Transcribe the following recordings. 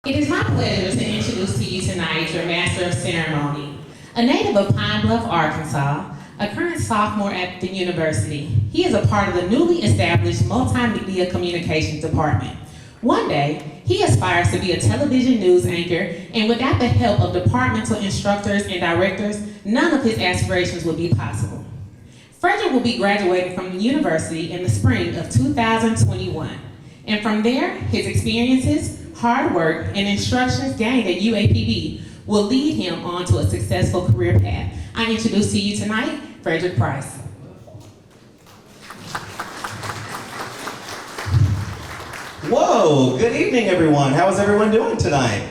It is my pleasure to introduce to you tonight your Master of Ceremony. A native of Pine Bluff, Arkansas, a current sophomore at the university, he is a part of the newly established Multimedia Communications Department. One day, he aspires to be a television news anchor, and without the help of departmental instructors and directors, none of his aspirations would be possible. Frederick will be graduating from the university in the spring of 2021, and from there, his experiences, hard work, and instructions gained at UAPB will lead him on to a successful career path. I introduce to you tonight, Frederick Price. Whoa, good evening everyone. How is everyone doing tonight?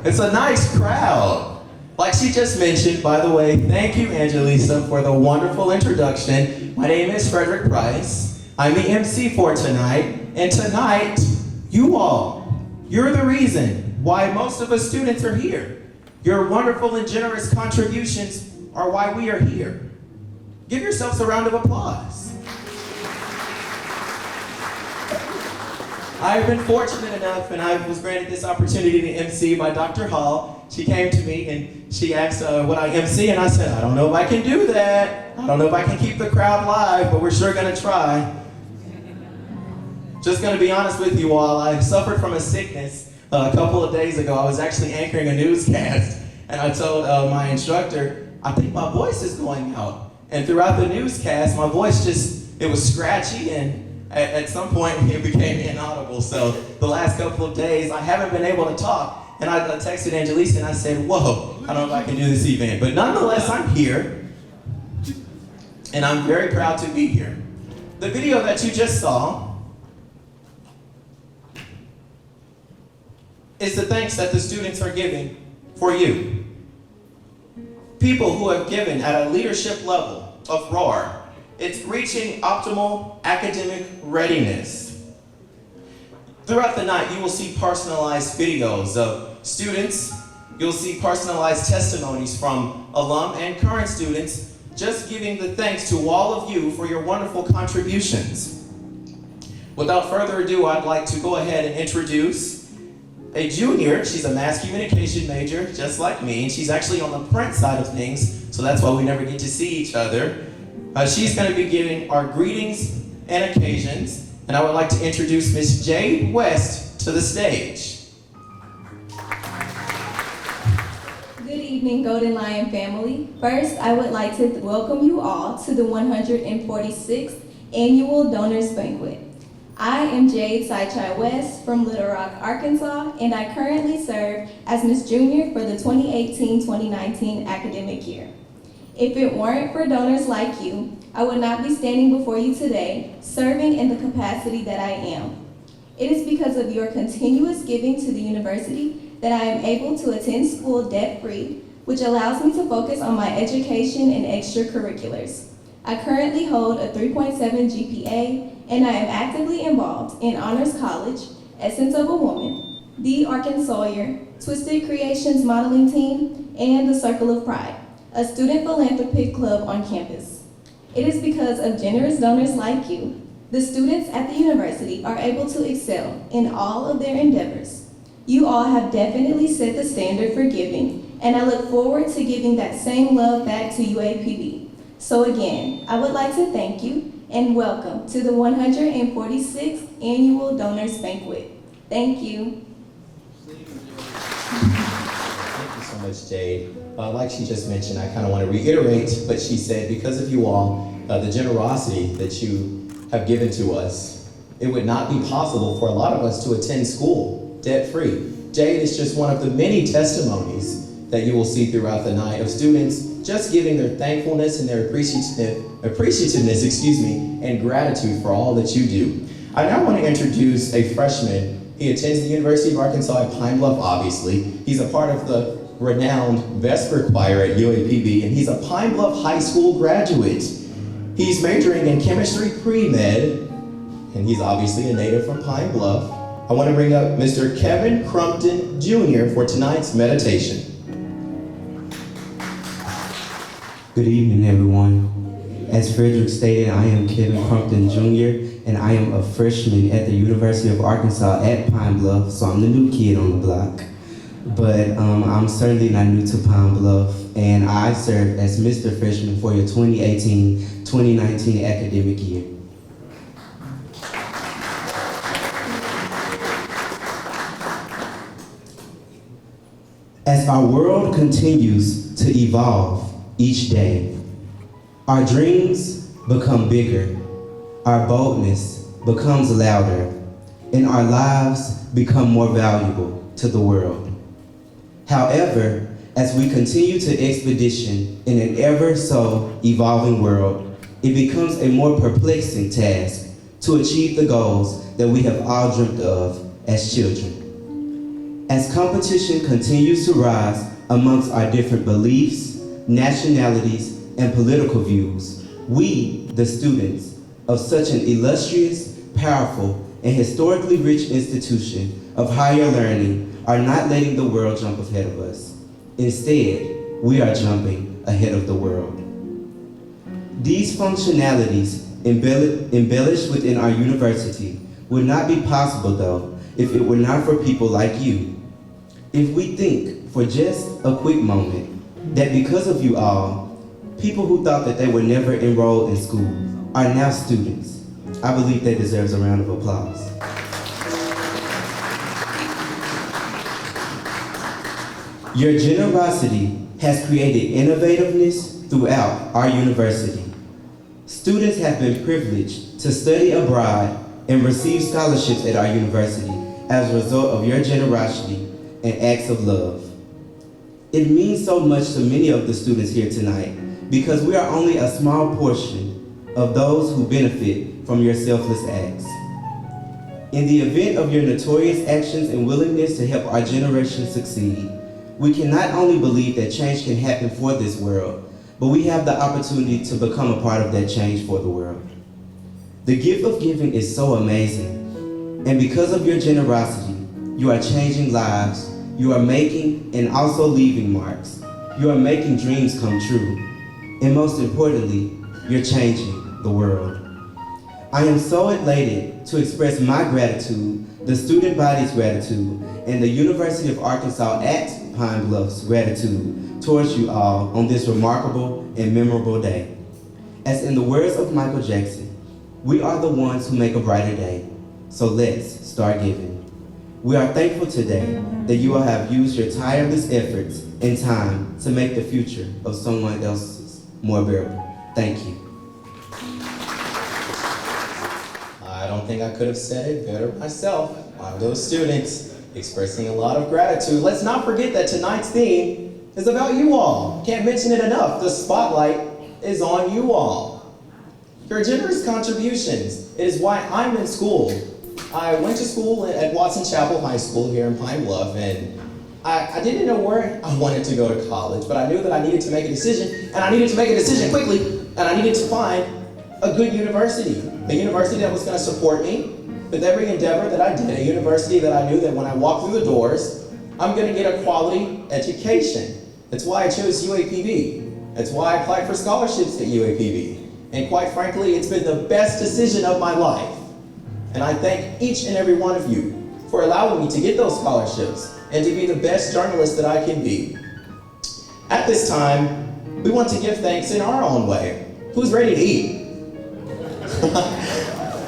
It's a nice crowd. Like she just mentioned, by the way, thank you Angelisa for the wonderful introduction. My name is Frederick Price. I'm the MC for tonight, and tonight, you're the reason why most of us students are here. Your wonderful and generous contributions are why we are here. Give yourselves a round of applause. I've been fortunate enough, and I was granted this opportunity to MC by Dr. Hall. She came to me and she asked what I MC, and I said, I don't know if I can do that. I don't know if I can keep the crowd live, but we're sure gonna try. Just gonna be honest with you all, I suffered from a sickness a couple of days ago. I was actually anchoring a newscast, and I told my instructor, I think my voice is going out. And throughout the newscast, my voice it was scratchy, and at some point it became inaudible. So the last couple of days, I haven't been able to talk. And I texted Angelisa and I said, whoa, I don't know if I can do this event. But nonetheless, I'm here, and I'm very proud to be here. The video that you just saw is the thanks that the students are giving for you. People who have given at a leadership level of ROAR. It's reaching optimal academic readiness. Throughout the night, you will see personalized videos of students. You'll see personalized testimonies from alum and current students, just giving the thanks to all of you for your wonderful contributions. Without further ado, I'd like to go ahead and introduce a junior. She's a mass communication major, just like me, and she's actually on the print side of things, so that's why we never get to see each other. She's going to be giving our greetings and occasions, and I would like to introduce Miss Jade West to the stage. Good evening, Golden Lion family. First, I would like to welcome you all to the 146th Annual Donors Banquet. I am Jade Saichai West from Little Rock, Arkansas, and I currently serve as Miss Junior for the 2018-2019 academic year. If it weren't for donors like you, I would not be standing before you today, serving in the capacity that I am. It is because of your continuous giving to the university that I am able to attend school debt-free, which allows me to focus on my education and extracurriculars. I currently hold a 3.7 GPA, and I am actively involved in Honors College, Essence of a Woman, the Arkansawyer, Twisted Creations modeling team, and the Circle of Pride, a student philanthropic club on campus. It is because of generous donors like you, the students at the university are able to excel in all of their endeavors. You all have definitely set the standard for giving, and I look forward to giving that same love back to UAPB. So again, I would like to thank you and welcome to the 146th Annual Donors Banquet. Thank you. Thank you so much, Jade. Like she just mentioned, I kind of want to reiterate what she said. Because of you all, the generosity that you have given to us, it would not be possible for a lot of us to attend school debt-free. Jade is just one of the many testimonies that you will see throughout the night of students just giving their thankfulness and their appreciativeness, and gratitude for all that you do. I now want to introduce a freshman. He attends the University of Arkansas at Pine Bluff, obviously. He's a part of the renowned Vesper Choir at UAPB, and he's a Pine Bluff High School graduate. He's majoring in chemistry pre-med, and he's obviously a native from Pine Bluff. I want to bring up Mr. Kevin Crumpton Jr. for tonight's meditation. Good evening, everyone. As Frederick stated, I am Kevin Crumpton Jr., and I am a freshman at the University of Arkansas at Pine Bluff, so I'm the new kid on the block. But I'm certainly not new to Pine Bluff, and I serve as Mr. Freshman for your 2018-2019 academic year. As our world continues to evolve each day, our dreams become bigger, our boldness becomes louder, and our lives become more valuable to the world. However, as we continue to expedition in an ever so evolving world, it becomes a more perplexing task to achieve the goals that we have all dreamt of as children. As competition continues to rise amongst our different beliefs, nationalities, and political views, we, the students of such an illustrious, powerful, and historically rich institution of higher learning are not letting the world jump ahead of us. Instead, we are jumping ahead of the world. These functionalities embellished within our university would not be possible, though, if it were not for people like you. If we think for just a quick moment that because of you all, people who thought that they would never enroll in school are now students, I believe that deserves a round of applause. Your generosity has created innovativeness throughout our university. Students have been privileged to study abroad and receive scholarships at our university as a result of your generosity and acts of love. It means so much to many of the students here tonight because we are only a small portion of those who benefit from your selfless acts. In the event of your notorious actions and willingness to help our generation succeed, we can not only believe that change can happen for this world, but we have the opportunity to become a part of that change for the world. The gift of giving is so amazing, and because of your generosity, you are changing lives, you are making and also leaving marks, you are making dreams come true, and most importantly, you're changing the world. I am so elated to express my gratitude, the student body's gratitude, and the University of Arkansas at Pine Bluff's gratitude towards you all on this remarkable and memorable day. As in the words of Michael Jackson, we are the ones who make a brighter day, so let's start giving. We are thankful today that you all have used your tireless efforts and time to make the future of someone else's more bearable. Thank you. I don't think I could have said it better myself. One of those students expressing a lot of gratitude. Let's not forget that tonight's theme is about you all. Can't mention it enough. The spotlight is on you all. Your generous contributions. It is why I'm in school. I went to school at Watson Chapel High School here in Pine Bluff, and I didn't know where I wanted to go to college, but I knew that I needed to make a decision, and I needed to make a decision quickly, and I needed to find a good university, a university that was going to support me with every endeavor that I did, a university that I knew that when I walked through the doors, I'm going to get a quality education. That's why I chose UAPB. That's why I applied for scholarships at UAPB. And quite frankly, it's been the best decision of my life. And I thank each and every one of you for allowing me to get those scholarships and to be the best journalist that I can be. At this time, we want to give thanks in our own way. Who's ready to eat?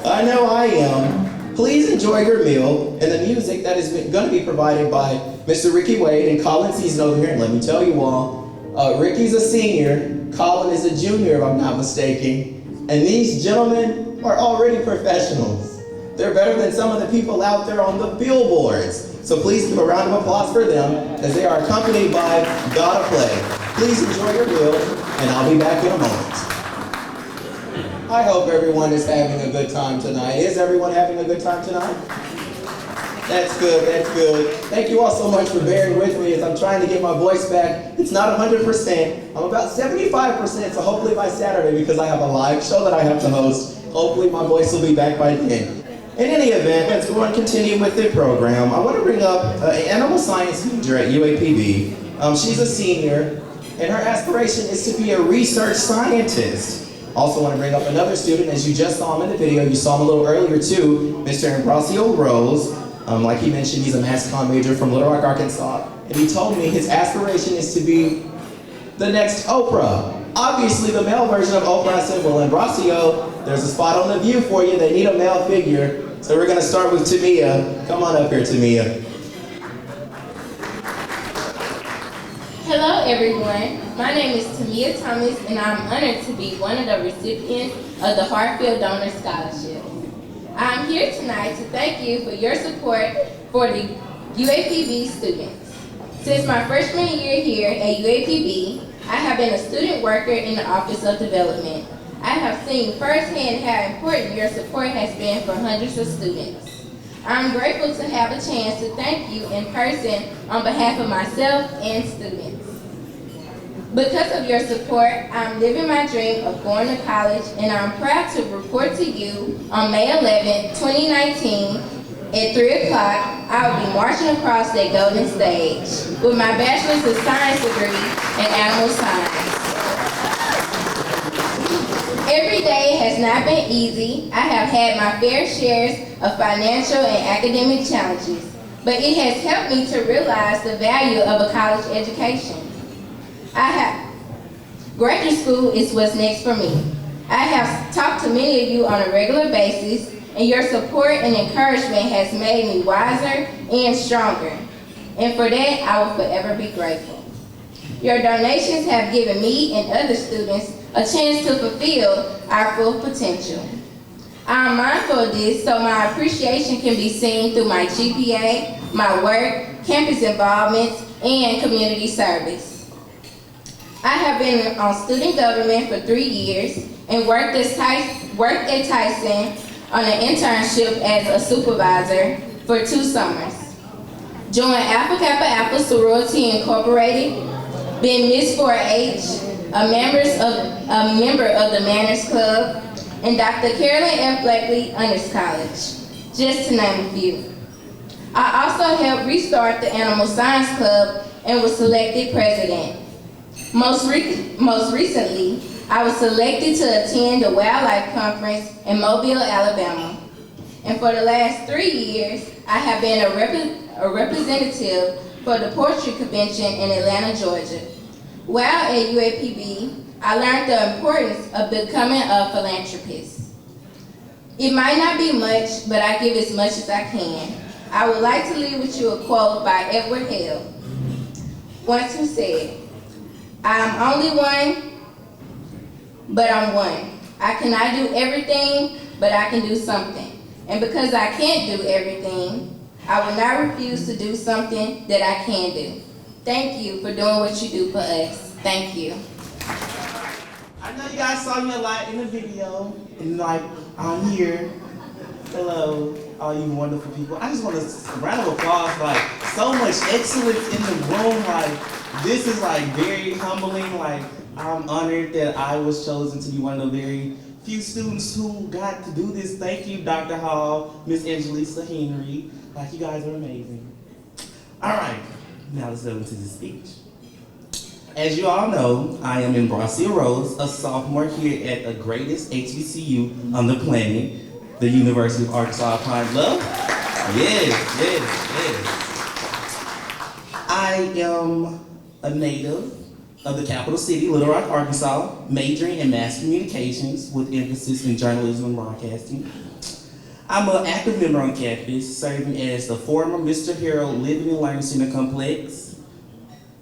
I know I am. Please enjoy your meal and the music that is going to be provided by Mr. Ricky Wade and Colin Season over here. And let me tell you all, Ricky's a senior, Colin is a junior if I'm not mistaken. And these gentlemen are already professionals. They're better than some of the people out there on the billboards. So please give a round of applause for them as they are accompanied by Gotta Play. Please enjoy your meal, and I'll be back in a moment. I hope everyone is having a good time tonight. Is everyone having a good time tonight? That's good, that's good. Thank you all so much for bearing with me as I'm trying to get my voice back. It's not 100%. I'm about 75%, so hopefully by Saturday, because I have a live show that I have to host, hopefully my voice will be back by then. In any event, let's go and continue with the program. I want to bring up an animal science major at UAPB. She's a senior, and her aspiration is to be a research scientist. Also want to bring up another student. As you just saw him in the video, you saw him a little earlier too, Mr. Ambrosio Rose. Like he mentioned, he's a mass comm major from Little Rock, Arkansas. And he told me his aspiration is to be the next Oprah. Obviously the male version of Oprah. I said, well, Ambrosio, there's a spot on The View for you. They need a male figure. So we're gonna start with Tamia. Come on up here, Tamia. Hello everyone, my name is Tamia Thomas and I'm honored to be one of the recipients of the Hartfield Donor Scholarship. I'm here tonight to thank you for your support for the UAPB students. Since my freshman year here at UAPB, I have been a student worker in the Office of Development. I have seen firsthand how important your support has been for hundreds of students. I'm grateful to have a chance to thank you in person on behalf of myself and students. Because of your support, I'm living my dream of going to college, and I'm proud to report to you on May 11, 2019 at 3 o'clock, I will be marching across that golden stage with my Bachelor's of Science degree in Animal Science. Every day has not been easy. I have had my fair shares of financial and academic challenges, but it has helped me to realize the value of a college education. Graduate school is what's next for me. I have talked to many of you on a regular basis, and your support and encouragement has made me wiser and stronger. And for that, I will forever be grateful. Your donations have given me and other students a chance to fulfill our full potential. I'm mindful of this so my appreciation can be seen through my GPA, my work, campus involvements, and community service. I have been on student government for 3 years and worked at Tyson on an internship as a supervisor for 2 summers. Joined Alpha Kappa Alpha Sorority Incorporated, been Miss 4-H, a member of the Manners Club, and Dr. Carolyn F. Blakely Honors College, just to name a few. I also helped restart the Animal Science Club and was selected president. Most recently, I was selected to attend the Wildlife Conference in Mobile, Alabama. And for the last 3 years, I have been a representative for the Poetry Convention in Atlanta, Georgia. While at UAPB, I learned the importance of becoming a philanthropist. It might not be much, but I give as much as I can. I would like to leave with you a quote by Edward Hale, once who said, "I'm only one, but I'm one. I cannot do everything, but I can do something. And because I can't do everything, I will not refuse to do something that I can do." Thank you for doing what you do for us. Thank you. I know you guys saw me a lot in the video, and like, I'm here. Hello, all you wonderful people. I just want a round of applause, like, so much excellence in the room, like, this is like very humbling, like, I'm honored that I was chosen to be one of the very few students who got to do this. Thank you, Dr. Hall, Miss Angelisa Henry, like, you guys are amazing. All right, now let's go into the speech. As you all know, I am Ambrosio Rose, a sophomore here at the greatest HBCU on the planet, the University of Arkansas Pine Bluff. Yes. I am a native of the capital city, Little Rock, Arkansas, majoring in mass communications with emphasis in journalism and broadcasting. I'm an active member on campus, serving as the former Mr. Harold Living and Learning Center Complex,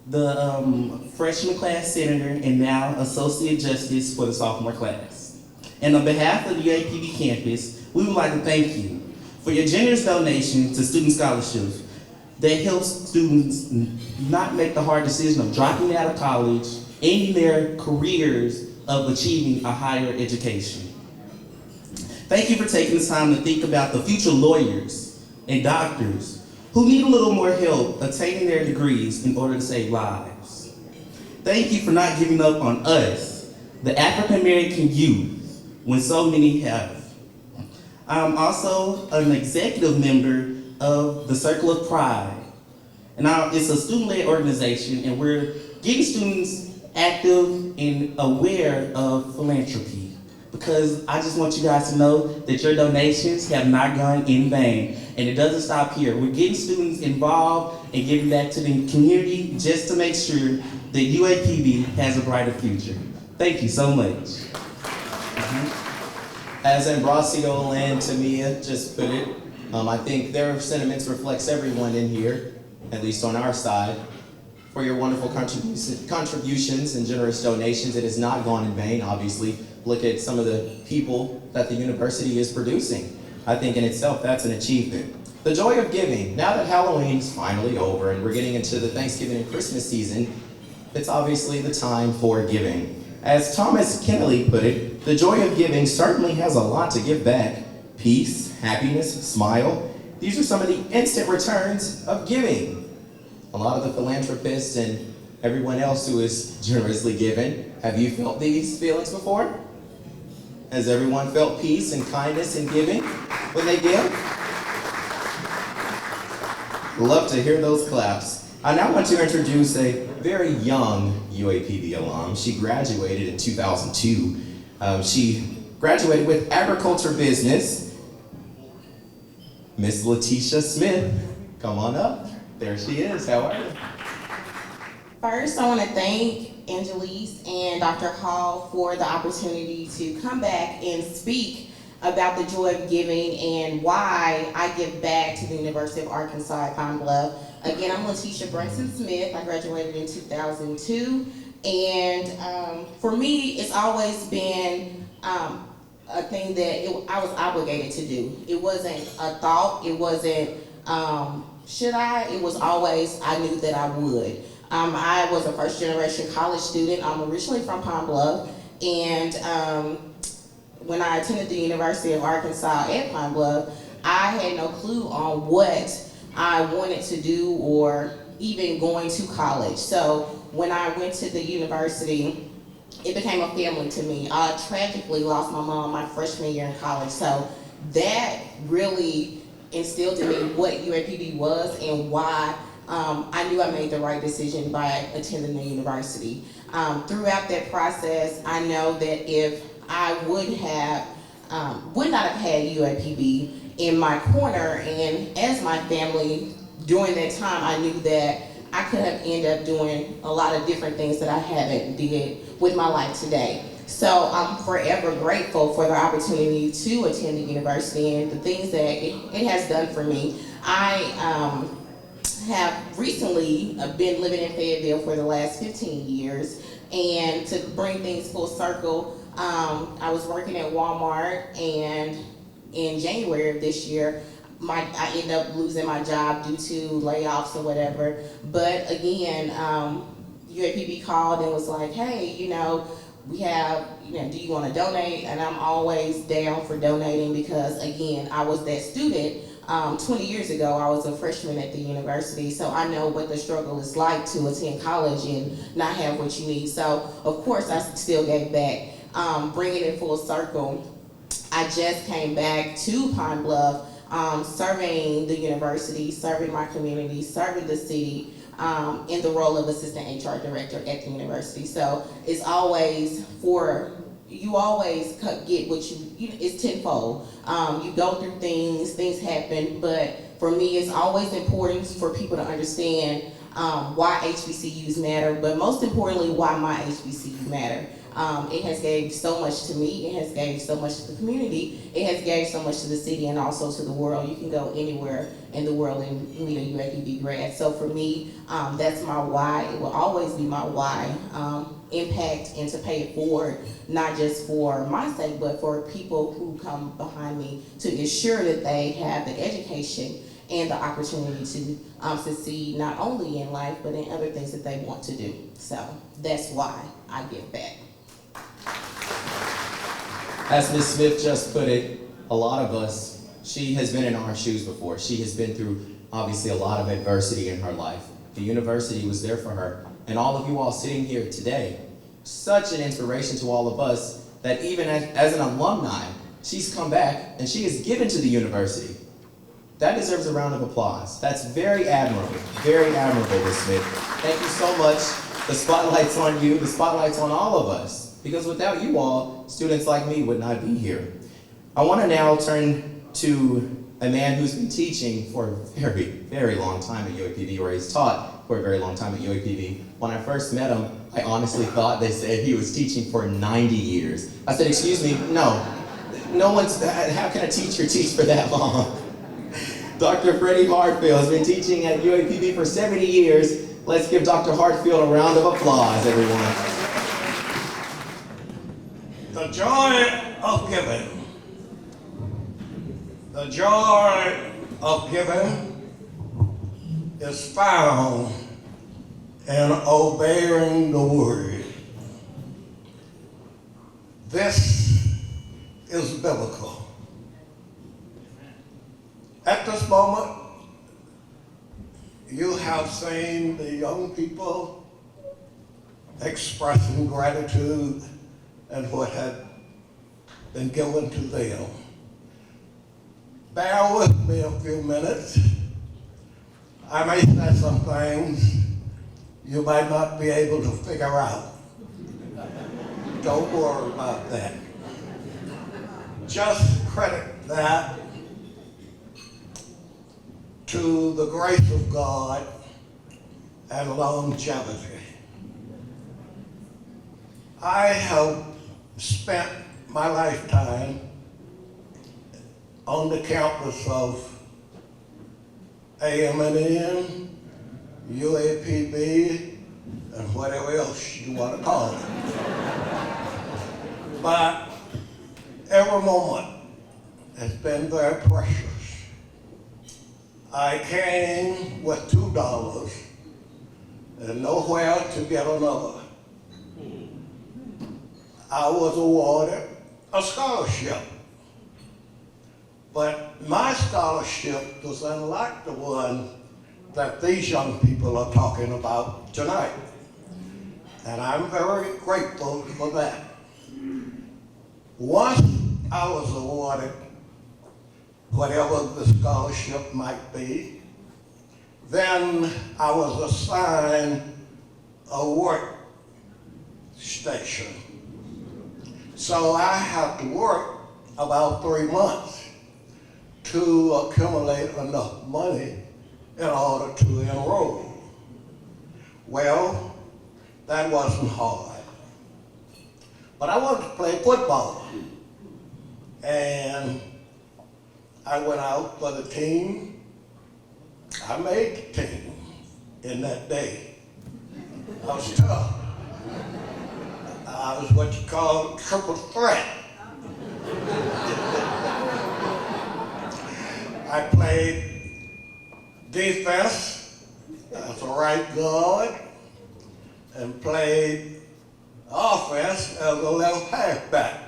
the freshman class senator, and now associate justice for the sophomore class. And on behalf of the UAPB campus, we would like to thank you for your generous donation to student scholarships that helps students not make the hard decision of dropping out of college, ending their careers of achieving a higher education. Thank you for taking the time to think about the future lawyers and doctors who need a little more help attaining their degrees in order to save lives. Thank you for not giving up on us, the African American youth, when so many have. I'm also an executive member of the Circle of Pride. And it's a student-led organization, and we're getting students active and aware of philanthropy. because I just want you guys to know that your donations have not gone in vain. And it doesn't stop here. We're getting students involved and giving back to the community just to make sure that UAPB has a brighter future. Thank you so much. As Ambrosio and Tamia just put it, I think their sentiments reflects everyone in here, at least on our side, for your wonderful contributions and generous donations. It has not gone in vain, obviously. Look at some of the people that the university is producing. I think in itself, that's an achievement. The joy of giving. Now that Halloween's finally over and we're getting into the Thanksgiving and Christmas season, it's obviously the time for giving. As Thomas Kelley put it, the joy of giving certainly has a lot to give back. Peace, happiness, smile. These are some of the instant returns of giving. A lot of the philanthropists and everyone else who is generously given, have you felt these feelings before? Has everyone felt peace and kindness in giving when they give? Love to hear those claps. I now want to introduce a very young UAPB alum. She graduated in 2002. She graduated with agriculture business. Miss Letitia Smith, come on up. There she is. How are you? First, I want to thank Angelise and Dr. Hall for the opportunity to come back and speak about the joy of giving and why I give back to the University of Arkansas at Pine Bluff. Again, I'm Letitia Brunson Smith. I graduated in 2002, and for me, it's always been a thing that I was obligated to do. It wasn't a thought. It wasn't should I? It was always I knew that I would. I was a first generation college student. I'm originally from Pine Bluff, and when I attended the University of Arkansas at Pine Bluff, I had no clue on what I wanted to do or even going to college. So when I went to the university, it became a family to me. I tragically lost my mom my freshman year in college, so that really instilled in me what UAPB was and why I knew I made the right decision by attending the university. Throughout that process, I know that if I would not have had UAPB in my corner and as my family during that time, I knew that I could have ended up doing a lot of different things that I haven't did with my life today. So I'm forever grateful for the opportunity to attend the university and the things that it has done for me. I have recently been living in Fayetteville for the last 15 years, and to bring things full circle, I was working at Walmart, and in January of this year, I ended up losing my job due to layoffs or whatever. But again, UAPB called and was like, hey, we have, do you want to donate? And I'm always down for donating because, again, I was that student. 20 years ago, I was a freshman at the university, so I know what the struggle is like to attend college and not have what you need. So, of course, I still gave back. Bringing it full circle, I just came back to Pine Bluff, serving the university, serving my community, serving the city, in the role of assistant HR director at the university. So it's always you always get what it's tenfold. You go through things happen, but for me it's always important for people to understand why HBCUs matter, but most importantly, why my HBCU matter. It has gave so much to me, it has gave so much to the community, it has gave so much to the city and also to the world. You can go anywhere in the world and meet a UAPB grad. So for me, that's my why. It will always be my why. Impact and to pay it forward, not just for my sake, but for people who come behind me to ensure that they have the education and the opportunity to succeed not only in life, but in other things that they want to do. So that's why I give back. As Ms. Smith just put it, a lot of us, she has been in our shoes before. She has been through, obviously, a lot of adversity in her life. The university was there for her. And all of you all sitting here today, such an inspiration to all of us that even as an alumni, she's come back and she has given to the university. That deserves a round of applause. That's very admirable, Ms. Smith. Thank you so much. The spotlight's on you, the spotlight's on all of us. because without you all, students like me would not be here. I want to now turn to a man who's been teaching for a very, very long time at UAPB, or he's taught for a very long time at UAPB. When I first met him, I honestly thought they said he was teaching for 90 years. I said, excuse me, no one's, how can a teacher teach for that long? Dr. Freddie Hartfield has been teaching at UAPB for 70 years. Let's give Dr. Hartfield a round of applause, everyone. The joy of giving. The joy of giving is found in obeying the word. This is biblical. At this moment, you have seen the young people expressing gratitude and what had been given to them. Bear with me a few minutes. I may say some things you might not be able to figure out. Don't worry about that. Just credit that to the grace of God and longevity. I have spent my lifetime on the campus of AMN, UAPB, and whatever else you want to call it. But every moment has been very precious. I came with $2 and nowhere to get another. I was awarded a scholarship. But my scholarship was unlike the one that these young people are talking about tonight. And I'm very grateful for that. Once I was awarded whatever the scholarship might be, then I was assigned a work station. So I had to work about 3 months to accumulate enough money in order to enroll. Well, that wasn't hard. But I wanted to play football. And I went out for the team. I made the team in that day. I was tough. I was what you call a triple threat. I played defense as a right guard and played offense as a left halfback.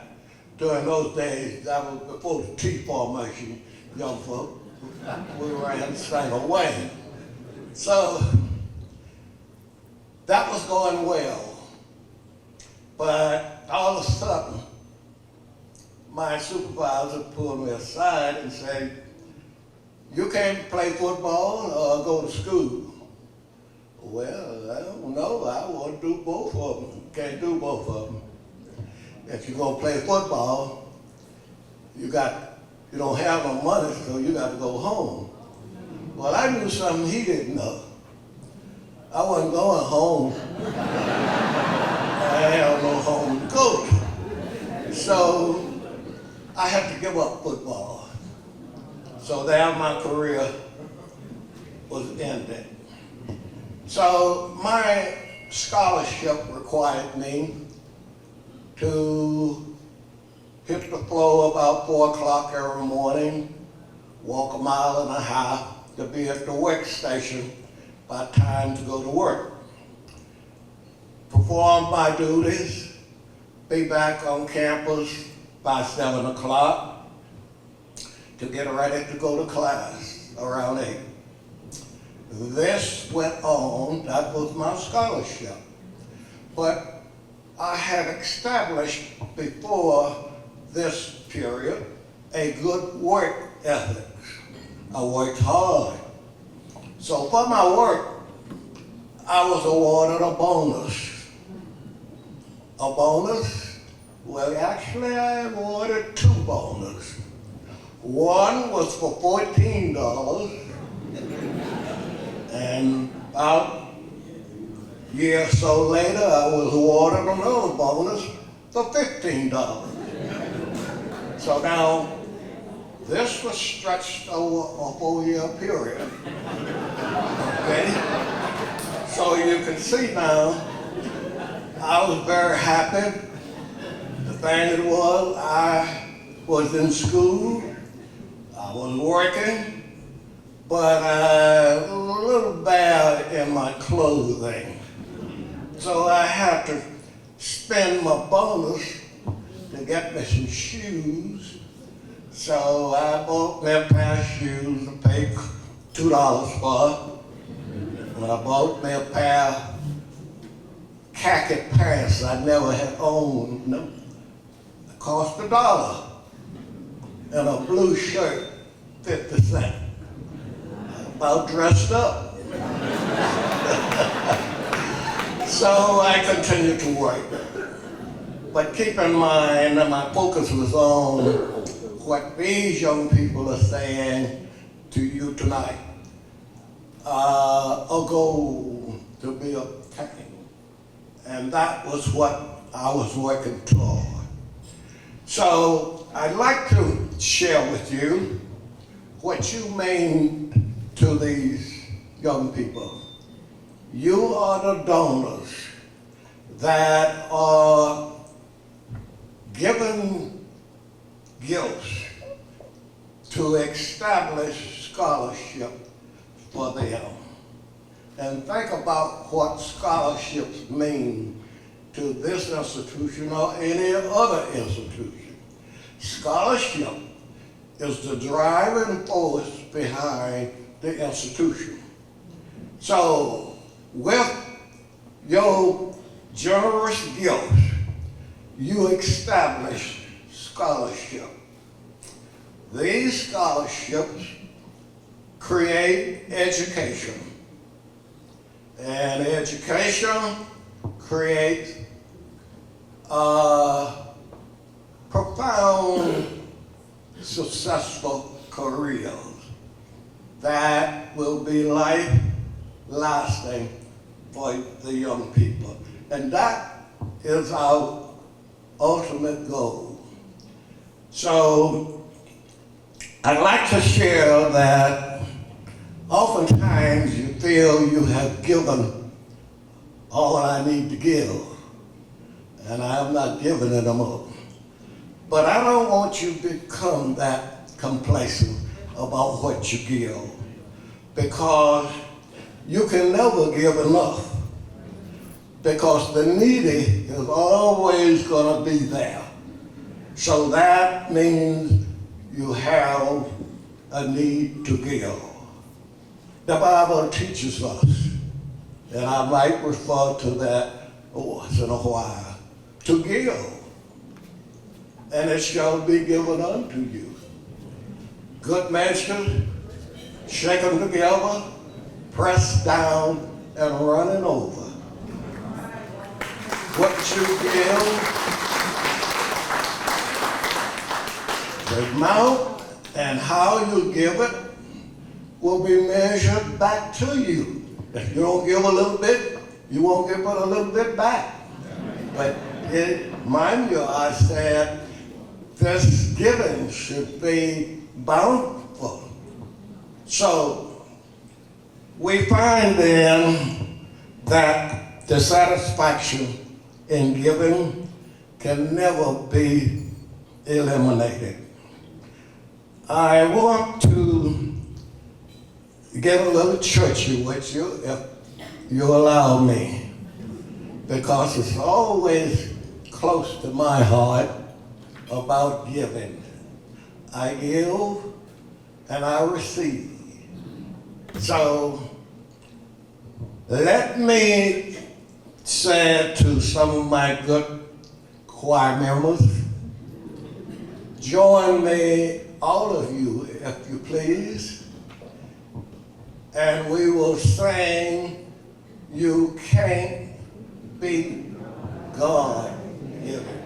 During those days, that was before the T formation, young folk. We ran the same way. So that was going well. But all of a sudden, my supervisor pulled me aside and said, "You can't play football or go to school." Well, I don't know. I want to do both of them. Can't do both of them. If you go play football, you don't have no money, so you got to go home. Well, I knew something he didn't know. I wasn't going home. I had no home to go to. So I had to give up football. So there my career was ended. So my scholarship required me to hit the floor about 4 o'clock every morning, walk 1.5 miles to be at the workstation by time to go to work. Perform my duties, be back on campus by 7 o'clock to get ready to go to class around 8. This went on, that was my scholarship. But I had established before this period a good work ethic. I worked hard. So for my work, I was awarded a bonus. A bonus Well, actually, I awarded 2 bonus. One was for $14, and about a year or so later, I was awarded another bonus for $15. So now, this was stretched over a 4-year period. Okay? So you can see now, I was very happy. The thing was, I was in school, I was working, but I was a little bad in my clothing. So I had to spend my bonus to get me some shoes. So I bought me a pair of shoes, I paid $2 for. And I bought me a pair of khaki pants I never had owned them. It cost $1. And a blue shirt, 50 cents. About dressed up. So I continued to work. But keep in mind that my focus was on what these young people are saying to you tonight. A goal to be obtained. And that was what I was working toward. So I'd like to share with you what you mean to these young people. You are the donors that are given gifts to establish scholarship for them. And think about what scholarships mean to this institution or any other institution. Scholarship is the driving force behind the institution. So with your generous gifts, you establish scholarship. These scholarships create education. And education creates profound, successful careers that will be life-lasting for the young people. And that is our ultimate goal. So I'd like to share that oftentimes you feel you have given all I need to give, and I have not given it all. But I don't want you to become that complacent about what you give, because you can never give enough, because the needy is always going to be there. So that means you have a need to give. The Bible teaches us, and I might refer to that once in a while, to give, and it shall be given unto you. Good measure, shaken together, pressed down, and running over. What you give, the amount and how you give it will be measured back to you. If you don't give a little bit, you won't give but a little bit back. But mind you, I said this giving should be bountiful. So we find then that the satisfaction in giving can never be eliminated. I want to get a little churchy with you, if you allow me, because it's always close to my heart about giving. I give and I receive. So let me say to some of my good choir members, join me, all of you, if you please, and we will sing "You Can't Be God Given."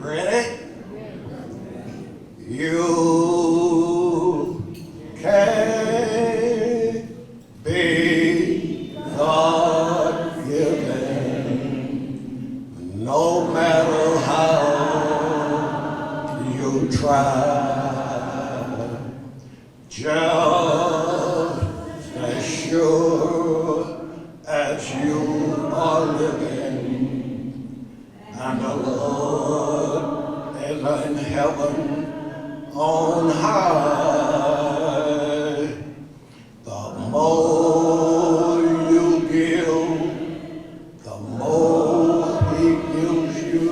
Ready? You can be God-given, no matter how you try. Just as sure as you are living, and the Lord is in heaven on high. The more you give, the more He gives you.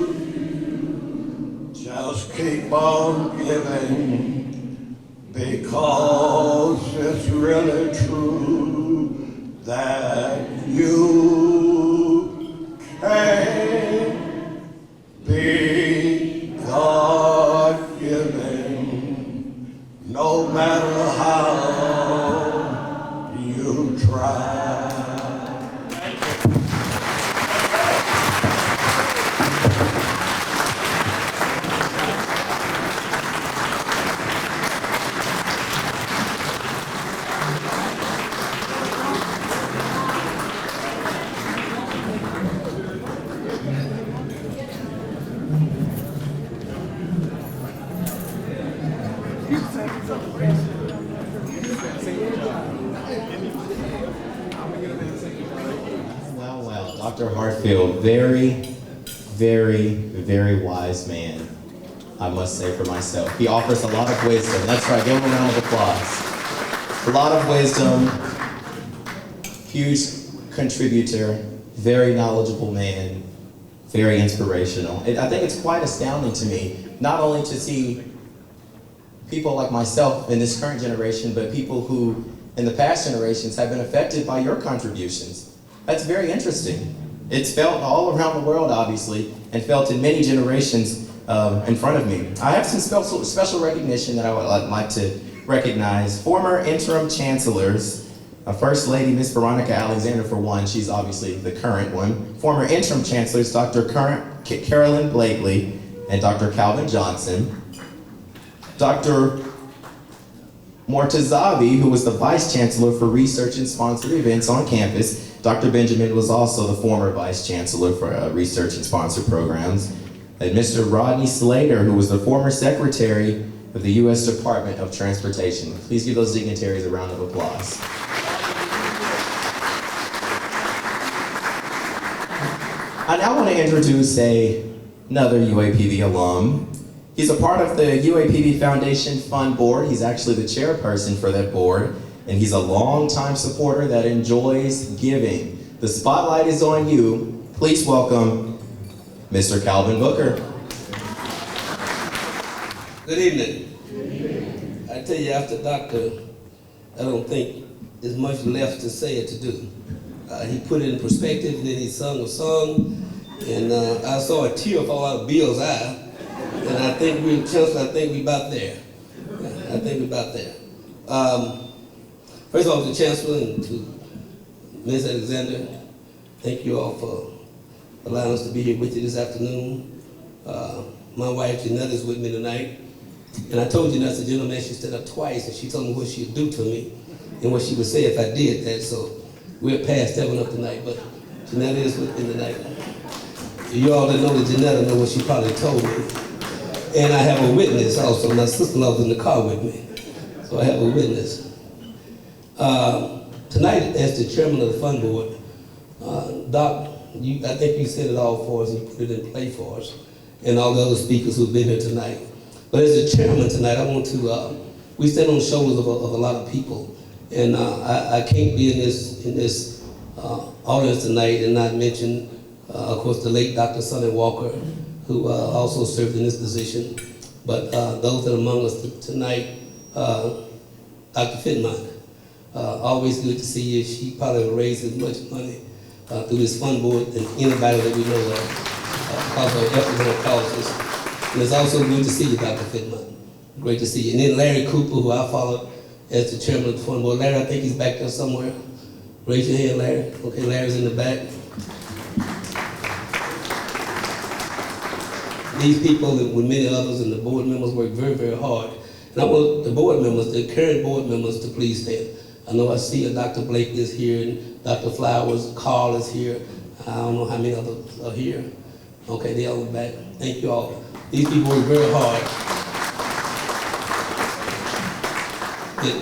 Just keep on giving, because it's really true that you can be God-given, no matter how you try. Well, Dr. Hartfield, very, very wise man, I must say for myself. He offers a lot of wisdom. That's right, give him a round of applause. A lot of wisdom, huge contributor, very knowledgeable man, very inspirational. I think it's quite astounding to me, not only to see people like myself in this current generation, but people who in the past generations have been affected by your contributions. That's very interesting. It's felt all around the world, obviously, and felt in many generations in front of me. I have some special recognition that I would like to recognize. Former interim chancellors, First Lady Miss Veronica Alexander for one, she's obviously the current one. Former interim chancellors, Dr. Carolyn Blakely and Dr. Calvin Johnson. Dr. Mortazavi, who was the Vice Chancellor for Research and Sponsored Events on campus. Dr. Benjamin was also the former Vice Chancellor for Research and Sponsored Programs. And Mr. Rodney Slater, who was the former Secretary of the U.S. Department of Transportation. Please give those dignitaries a round of applause. I now want to introduce another UAPB alum. He's a part of the UAPB Foundation Fund Board. He's actually the chairperson for that board, and he's a longtime supporter that enjoys giving. The spotlight is on you. Please welcome Mr. Calvin Booker. Good evening. I tell you, after Doctor, I don't think there's much left to say or to do. He put it in perspective, and then he sung a song, and I saw a tear fall out of Bill's eye. And I think Chancellor, I think we're about there. I think we're about there. First of all, to the Chancellor and to Ms. Alexander, thank you all for allowing us to be here with you this afternoon. My wife, Jeanette, is with me tonight. And I told Jeanette, as a gentleman, she stood up twice, and she told me what she would do to me and what she would say if I did that. So we're past heaven up tonight, but Jeanette is with me tonight. You all that know that Jeanette know what she probably told me. And I have a witness also. My sister-in-law was in the car with me. So I have a witness. Tonight, as the chairman of the fund board, Doc, I think you said it all for us, and you put it in play for us, and all the other speakers who've been here tonight. But as the chairman tonight, I want to, we stand on the shoulders of a lot of people. And I can't be in this audience tonight and not mention, of course, the late Dr. Sonny Walker, who also served in this position. But those that are among us tonight, Dr. Fitmont, always good to see you. She probably raised as much money through this fund board than anybody that we know of because of her efforts and her causes. And it's also good to see you, Dr. Fitmont. Great to see you. And then Larry Cooper, who I followed as the chairman of the fund board. Larry, I think he's back there somewhere. Raise your hand, Larry. Okay, Larry's in the back. these people, with many others, and the board members work very, very hard. And I want the board members, the current board members, to please stand. I know I see Dr. Blake is here, and Dr. Flowers, Carl is here. I don't know how many others are here. Okay, they all back. Thank you all. These people work very hard.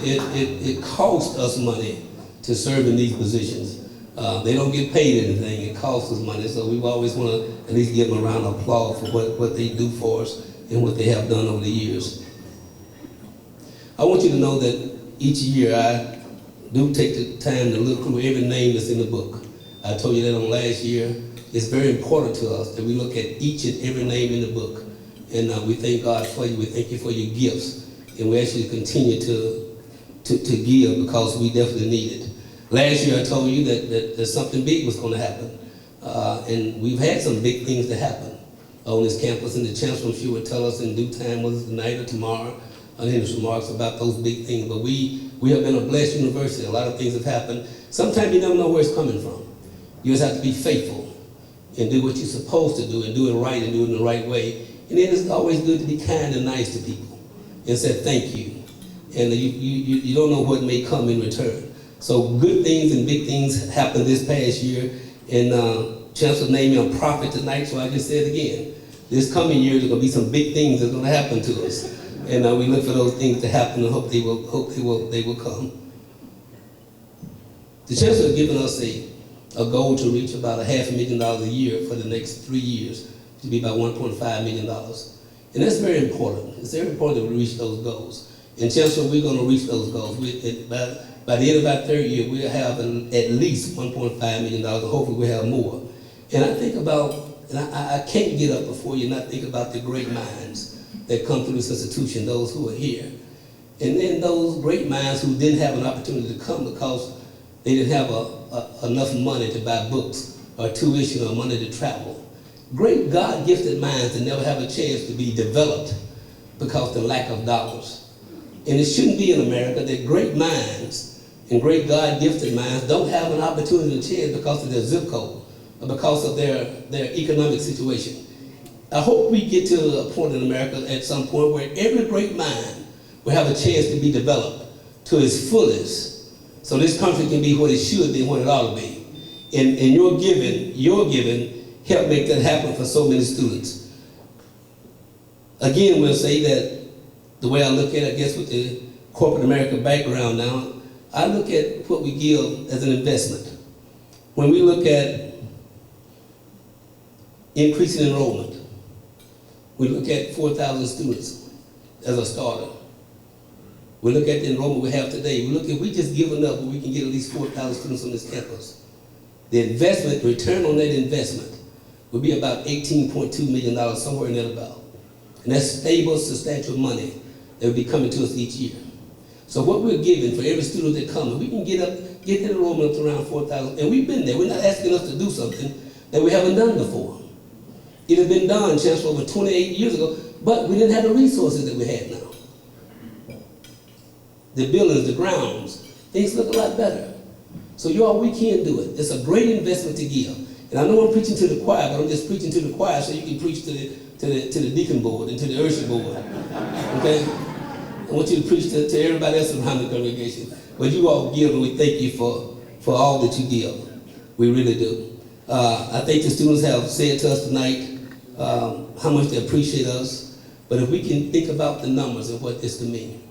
It costs us money to serve in these positions. They don't get paid anything. It costs us money. So we always want to at least give them a round of applause for what they do for us and what they have done over the years. I want you to know that each year I do take the time to look through every name that's in the book. I told you that on last year. It's very important to us that we look at each and every name in the book. And we thank God for you. We thank you for your gifts. And we actually continue to give because we definitely need it. Last year I told you that something big was going to happen. And we've had some big things to happen on this campus. And the chancellor, I'm sure, will tell us in due time, whether it's tonight or tomorrow, in his remarks about those big things. But we have been a blessed university. A lot of things have happened. Sometimes you never know where it's coming from. You just have to be faithful and do what you're supposed to do and do it right and do it in the right way. And then it's always good to be kind and nice to people and say thank you. And you don't know what may come in return. So good things and big things happened this past year. And Chancellor named me a prophet tonight, so I just said again, this coming year there's going to be some big things that's going to happen to us. And we look for those things to happen and hope they will come. The Chancellor has given us a goal to reach about $500,000 a year for the next 3 years, to be about $1.5 million. And that's very important. It's very important that we reach those goals. And Chancellor, we're going to reach those goals. By the end of our third year, we'll have at least $1.5 million, and hopefully we'll have more. And I think about, and I can't get up before you not think about the great minds that come through this institution, those who are here. And then those great minds who didn't have an opportunity to come because they didn't have enough money to buy books or tuition or money to travel. Great God-gifted minds that never have a chance to be developed because of the lack of dollars. And it shouldn't be in America that great minds and great God-gifted minds don't have an opportunity to chance because of their zip code or because of their economic situation. I hope we get to a point in America at some point where every great mind will have a chance to be developed to its fullest, so this country can be what it should be and what it ought to be. And your giving helped make that happen for so many students. Again, we'll say that the way I look at it, I guess with the corporate America background now, I look at what we give as an investment. When we look at increasing enrollment, we look at 4,000 students as a starter. We look at the enrollment we have today. We look at, we just give enough where we can get at least 4,000 students on this campus. The investment, return on that investment, will be about $18.2 million, somewhere in that about. And that's stable, substantial money that will be coming to us each year. So what we're giving for every student that comes, we can get the enrollment up to around 4,000, and we've been there. We're not asking us to do something that we haven't done before. It has been done, Chancellor, over 28 years ago, but we didn't have the resources that we have now. The buildings, the grounds, things look a lot better. So y'all, we can do it. It's a great investment to give. And I know I'm preaching to the choir, but I'm just preaching to the choir so you can preach to the deacon board and to the usher board. Okay? I want you to preach to everybody else around the congregation. But you all give, and we thank you for all that you give. We really do. I think the students have said to us tonight how much they appreciate us. But if we can think about the numbers and what this could mean.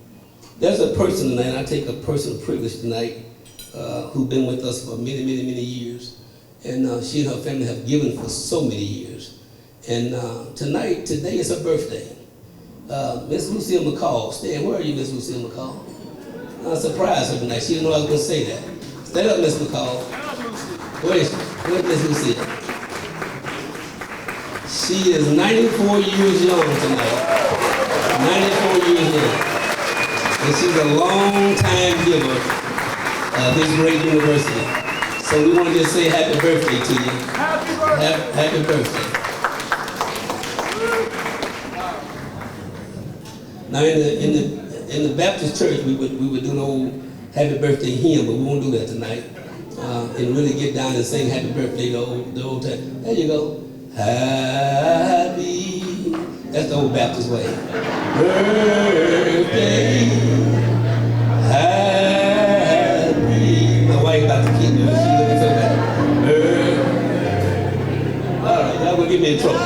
There's a person tonight, and I take a personal privilege tonight, who's been with us for many, many, many years. And she and her family have given for so many years. And today is her birthday. Miss Lucille McCall. Stan, where are you, Miss Lucille McCall? I surprised her tonight. She didn't know I was going to say that. Stand up, Miss McCall. Where is she? Where's Miss Lucille? She is 94 years young tonight. 94 years young. And she's a long-time giver of this great university. So we want to just say happy birthday to you. Happy birthday. Now in the Baptist church, we would do an old happy birthday hymn, but we won't do that tonight. And really get down and sing happy birthday the old time. There you go. Happy That's the old Baptist way. Birthday, happy. My wife about to keep me, but she looking so bad. All right, y'all gonna get me in trouble.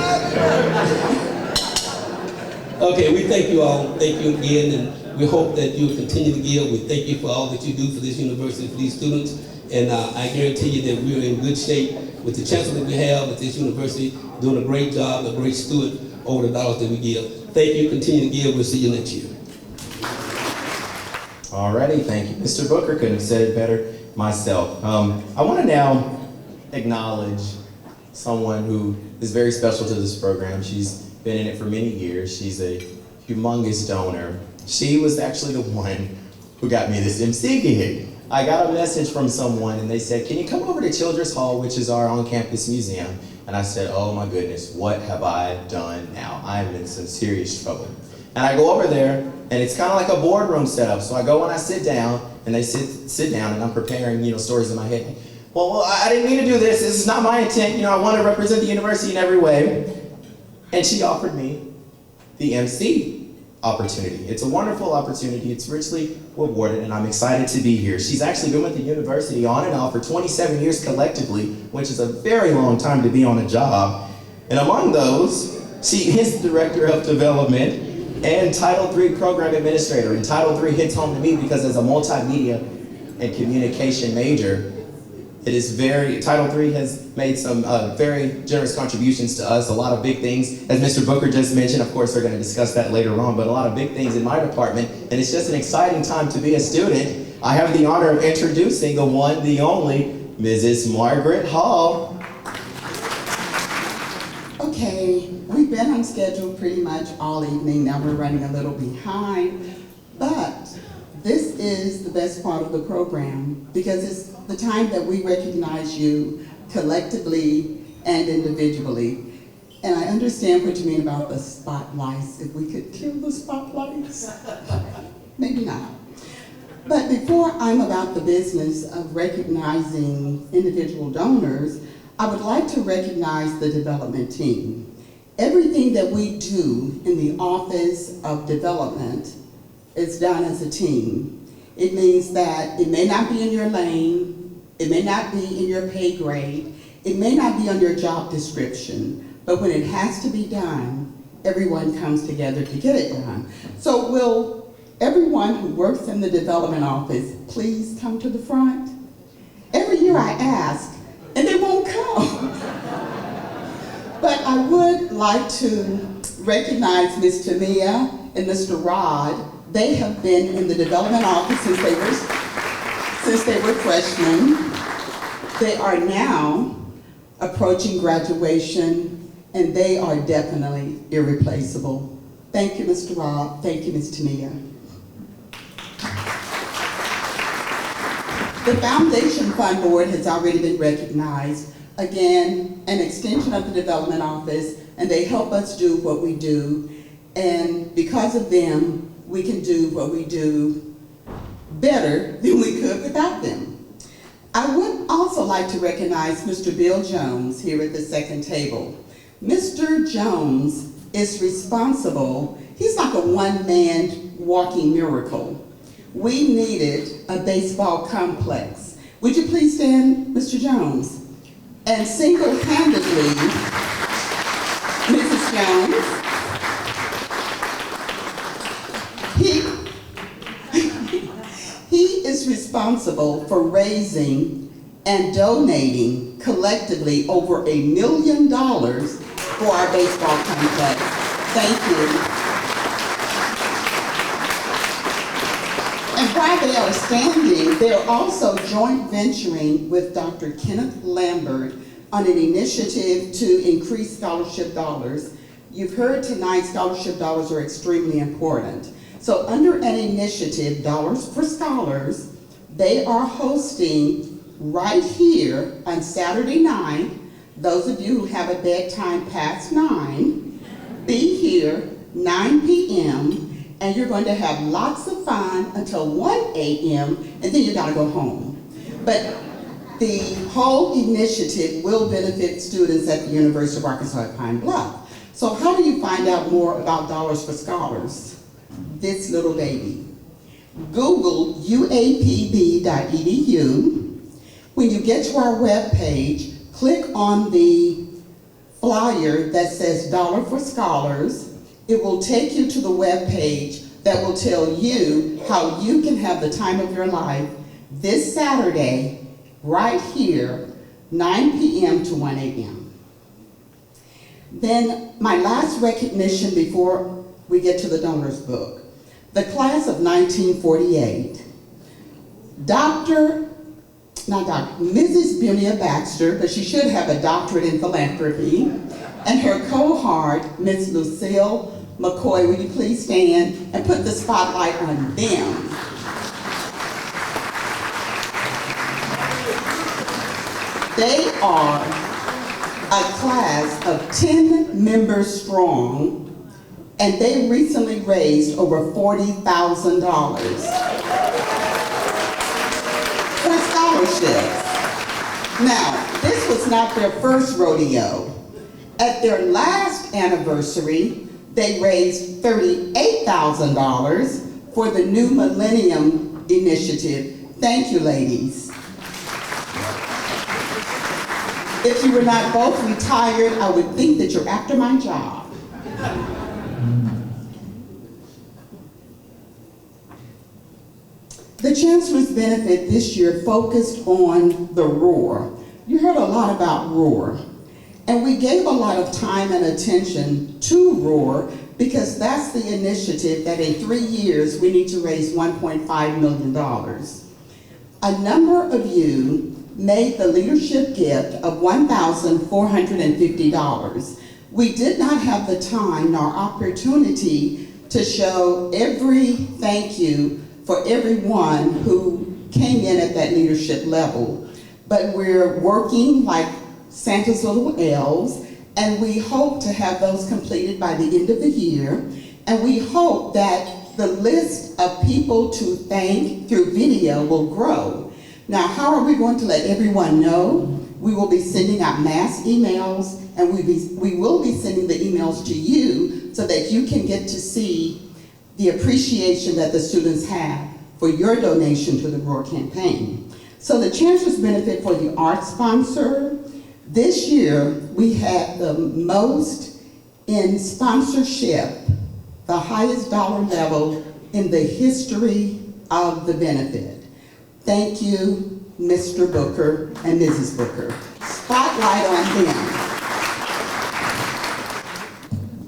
Okay, we thank you all. Thank you again, and we hope that you will continue to give. We thank you for all that you do for this university, for these students. And I guarantee you that we're in good shape with the chancellor that we have at this university, doing a great job, a great steward over the dollars that we give. Thank you, continue to give. We'll see you next year. Alrighty, thank you. Mr. Booker couldn't have said it better myself. I want to now acknowledge someone who is very special to this program. She's been in it for many years. She's a humongous donor. She was actually the one who got me this MC gig. I got a message from someone and they said, can you come over to Children's Hall, which is our on-campus museum? And I said, oh my goodness, what have I done now? I'm in some serious trouble. And I go over there and it's kind of like a boardroom setup. So I go and I sit down and they sit down and I'm preparing, stories in my head. Well, I didn't mean to do this. This is not my intent. I want to represent the university in every way. And she offered me the MC opportunity. It's a wonderful opportunity. It's richly rewarded, and I'm excited to be here. She's actually been with the university on and off for 27 years collectively, which is a very long time to be on a job. And among those, she is the Director of Development and Title III Program Administrator. And Title III hits home to me because as a multimedia and communication major, Title III has made some very generous contributions to us, a lot of big things. As Mr. Booker just mentioned, of course, we're going to discuss that later on, but a lot of big things in my department, and it's just an exciting time to be a student. I have the honor of introducing the one, the only, Mrs. Margaret Hall. Okay, we've been on schedule pretty much all evening. Now we're running a little behind, but this is the best part of the program because it's the time that we recognize you collectively and individually. And I understand what you mean about the spotlights. If we could kill the spotlights, maybe not. But before I'm about the business of recognizing individual donors, I would like to recognize the development team. Everything that we do in the Office of Development is done as a team. It means that it may not be in your lane, it may not be in your pay grade, it may not be on your job description, but when it has to be done, everyone comes together to get it done. So will everyone who works in the development office please come to the front? Every year I ask, and they won't come. But I would like to recognize Ms. Tamia and Mr. Rod. They have been in the development office since they were freshmen. They are now approaching graduation, and they are definitely irreplaceable. Thank you, Mr. Rod. Thank you, Ms. Tamia. The Foundation Fund Board has already been recognized. Again, an extension of the development office, and they help us do what we do. And because of them, we can do what we do better than we could without them. I would also like to recognize Mr. Bill Jones here at the second table. Mr. Jones is responsible. He's like a one-man walking miracle. We needed a baseball complex. Would you please stand, Mr. Jones? And single-handedly, Mrs. Jones, he is responsible for raising and donating collectively over $1 million for our baseball complex. Thank you. And while they are standing, they're also joint venturing with Dr. Kenneth Lambert on an initiative to increase scholarship dollars. You've heard tonight scholarship dollars are extremely important. So under an initiative, Dollars for Scholars, they are hosting right here on Saturday night. Those of you who have a bedtime past 9, be here 9 p.m. and you're going to have lots of fun until 1 a.m. and then you gotta go home. But the whole initiative will benefit students at the University of Arkansas at Pine Bluff. So how do you find out more about Dollars for Scholars? This little baby. Google UAPB.edu. When you get to our webpage, click on the flyer that says Dollar for Scholars. It will take you to the webpage that will tell you how you can have the time of your life this Saturday, right here, 9 p.m. to 1 a.m. Then my last recognition before we get to the donors book. The class of 1948, Mrs. Bunia Baxter, but she should have a doctorate in philanthropy, and her cohort, Ms. Lucille McCoy, will you please stand and put the spotlight on them. They are a class of 10 members strong, and they recently raised over $40,000 for scholarships. Now, this was not their first rodeo. At their last anniversary, they raised $38,000 for the New Millennium Initiative. Thank you, ladies. If you were not both retired, I would think that you're after my job. The Chancellor's Benefit this year focused on the ROAR. You heard a lot about ROAR. And we gave a lot of time and attention to ROAR because that's the initiative that in 3 years we need to raise $1.5 million. A number of you made the leadership gift of $1,450. We did not have the time nor opportunity to show every thank you for everyone who came in at that leadership level. But we're working like Santa's little elves, and we hope to have those completed by the end of the year. And we hope that the list of people to thank through video will grow. Now, how are we going to let everyone know? We will be sending out mass emails, and we will be sending the emails to you so that you can get to see the appreciation that the students have for your donation to the ROAR campaign. So the Chancellor's Benefit for the art sponsor, this year we had the most in sponsorship, the highest dollar level in the history of the benefit. Thank you, Mr. Booker and Mrs. Booker. Spotlight on them.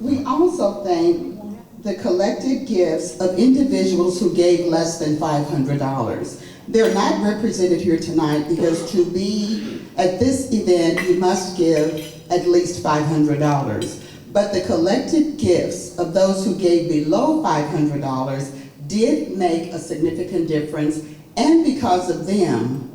We also thank the collective gifts of individuals who gave less than $500. They're not represented here tonight because to be at this event, you must give at least $500. But the collective gifts of those who gave below $500 did make a significant difference, and because of them,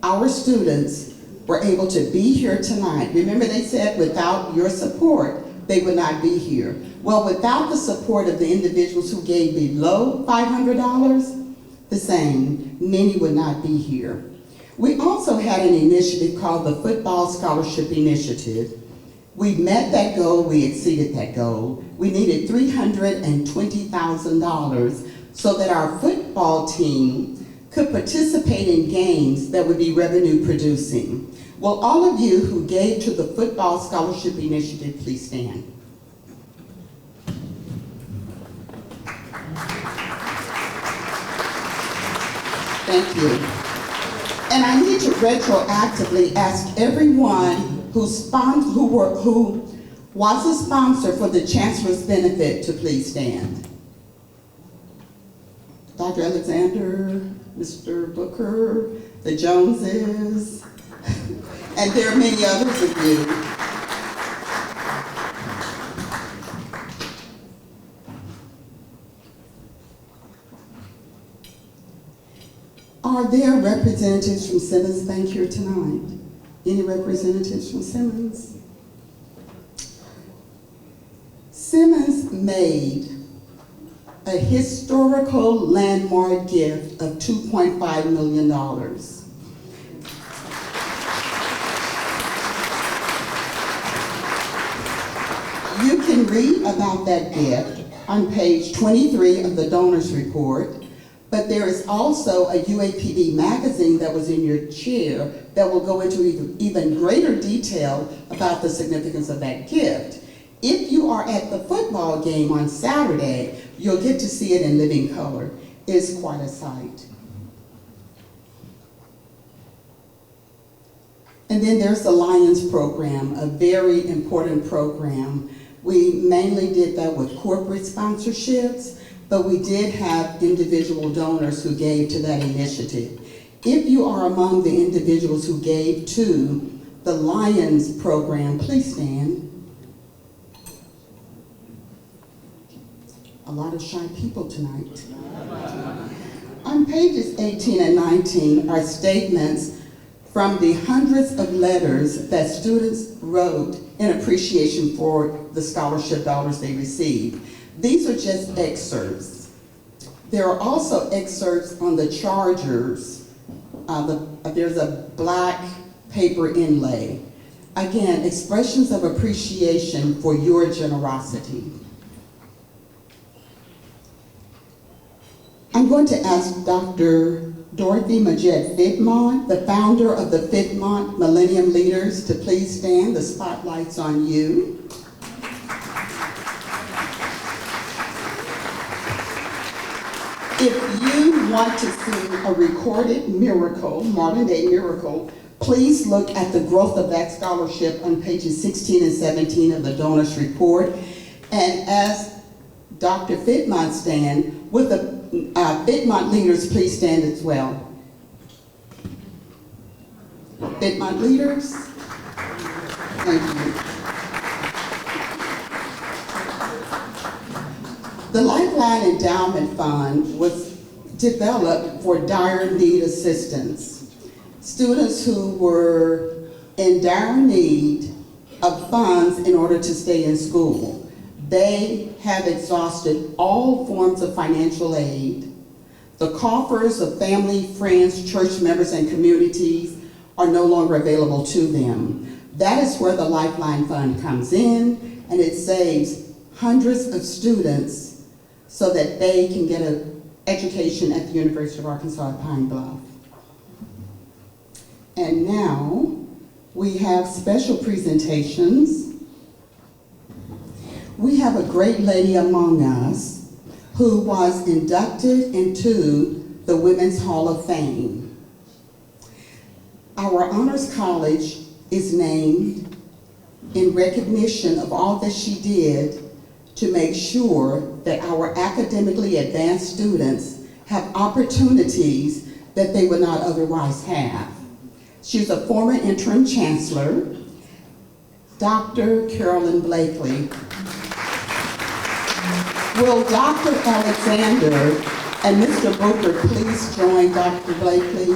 our students were able to be here tonight. Remember, they said without your support, they would not be here. Well, without the support of the individuals who gave below $500, the same, many would not be here. We also had an initiative called the Football Scholarship Initiative. We met that goal, we exceeded that goal. We needed $320,000 so that our football team could participate in games that would be revenue producing. Will all of you who gave to the Football Scholarship Initiative please stand? Thank you. And I need to retroactively ask everyone who was a sponsor for the Chancellor's Benefit to please stand. Dr. Alexander, Mr. Booker, the Joneses, and there are many others of you. Are there representatives from Simmons Bank here tonight? Any representatives from Simmons? Simmons made a historical landmark gift of $2.5 million. You read about that gift on page 23 of the donors report, but there is also a UAPB magazine that was in your chair that will go into even greater detail about the significance of that gift. If you are at the football game on Saturday, you'll get to see it in living color. It's quite a sight. And then there's the Lions program, a very important program. We mainly did that with corporate sponsorships, but we did have individual donors who gave to that initiative. If you are among the individuals who gave to the Lions program, please stand. A lot of shy people tonight. On pages 18 and 19 are statements from the hundreds of letters that students wrote in appreciation for the scholarship dollars they received. These are just excerpts. There are also excerpts on the chargers. There's a black paper inlay. Again, expressions of appreciation for your generosity. I'm going to ask Dr. Dorothy Majed Fitmont, the founder of the Fitmont Millennium Leaders, to please stand. The spotlight's on you. If you want to see a recorded miracle, modern day miracle, please look at the growth of that scholarship on pages 16 and 17 of the donors report. And as Dr. Fitmont stand, with the Fitmont leaders, please stand as well. Fitmont leaders, thank you. The Lifeline Endowment Fund was developed for dire need assistance. Students who were in dire need of funds in order to stay in school. They have exhausted all forms of financial aid. The coffers of family, friends, church members, and communities are no longer available to them. That is where the Lifeline Fund comes in, and it saves hundreds of students so that they can get an education at the University of Arkansas at Pine Bluff. And now we have special presentations. We have a great lady among us who was inducted into the Women's Hall of Fame. Our honors college is named in recognition of all that she did to make sure that our academically advanced students have opportunities that they would not otherwise have. She's a former interim chancellor, Dr. Carolyn Blakely. Will Dr. Alexander and Mr. Booker please join Dr. Blakely?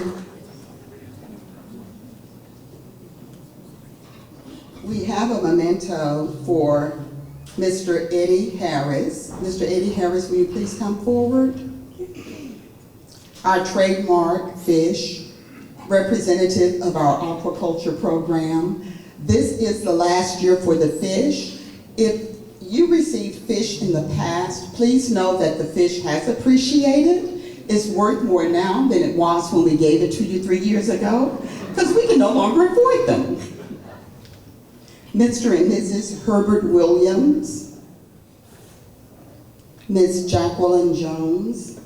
We have a memento for Mr. Eddie Harris. Mr. Eddie Harris, will you please come forward? Our trademark fish, representative of our aquaculture program. This is the last year for the fish. If you received fish in the past, please know that the fish has appreciated. It's worth more now than it was when we gave it to you 3 years ago, because we can no longer afford them. Mr. and Mrs. Herbert Williams, Ms. Jacqueline Jones,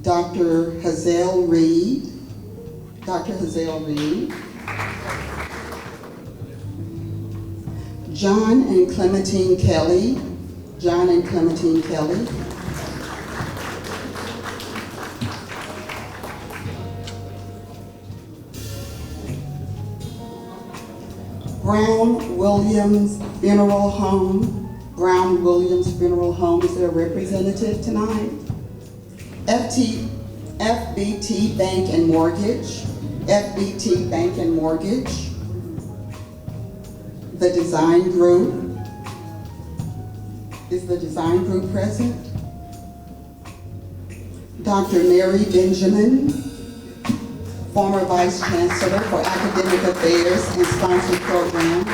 Dr. Hazel Reed, John and Clementine Kelley, Brown Williams Funeral Home, is there a representative tonight? FBT Bank and Mortgage, The Design Group, is the Design Group present? Dr. Mary Benjamin, former Vice Chancellor for Academic Affairs and Sponsored Programs.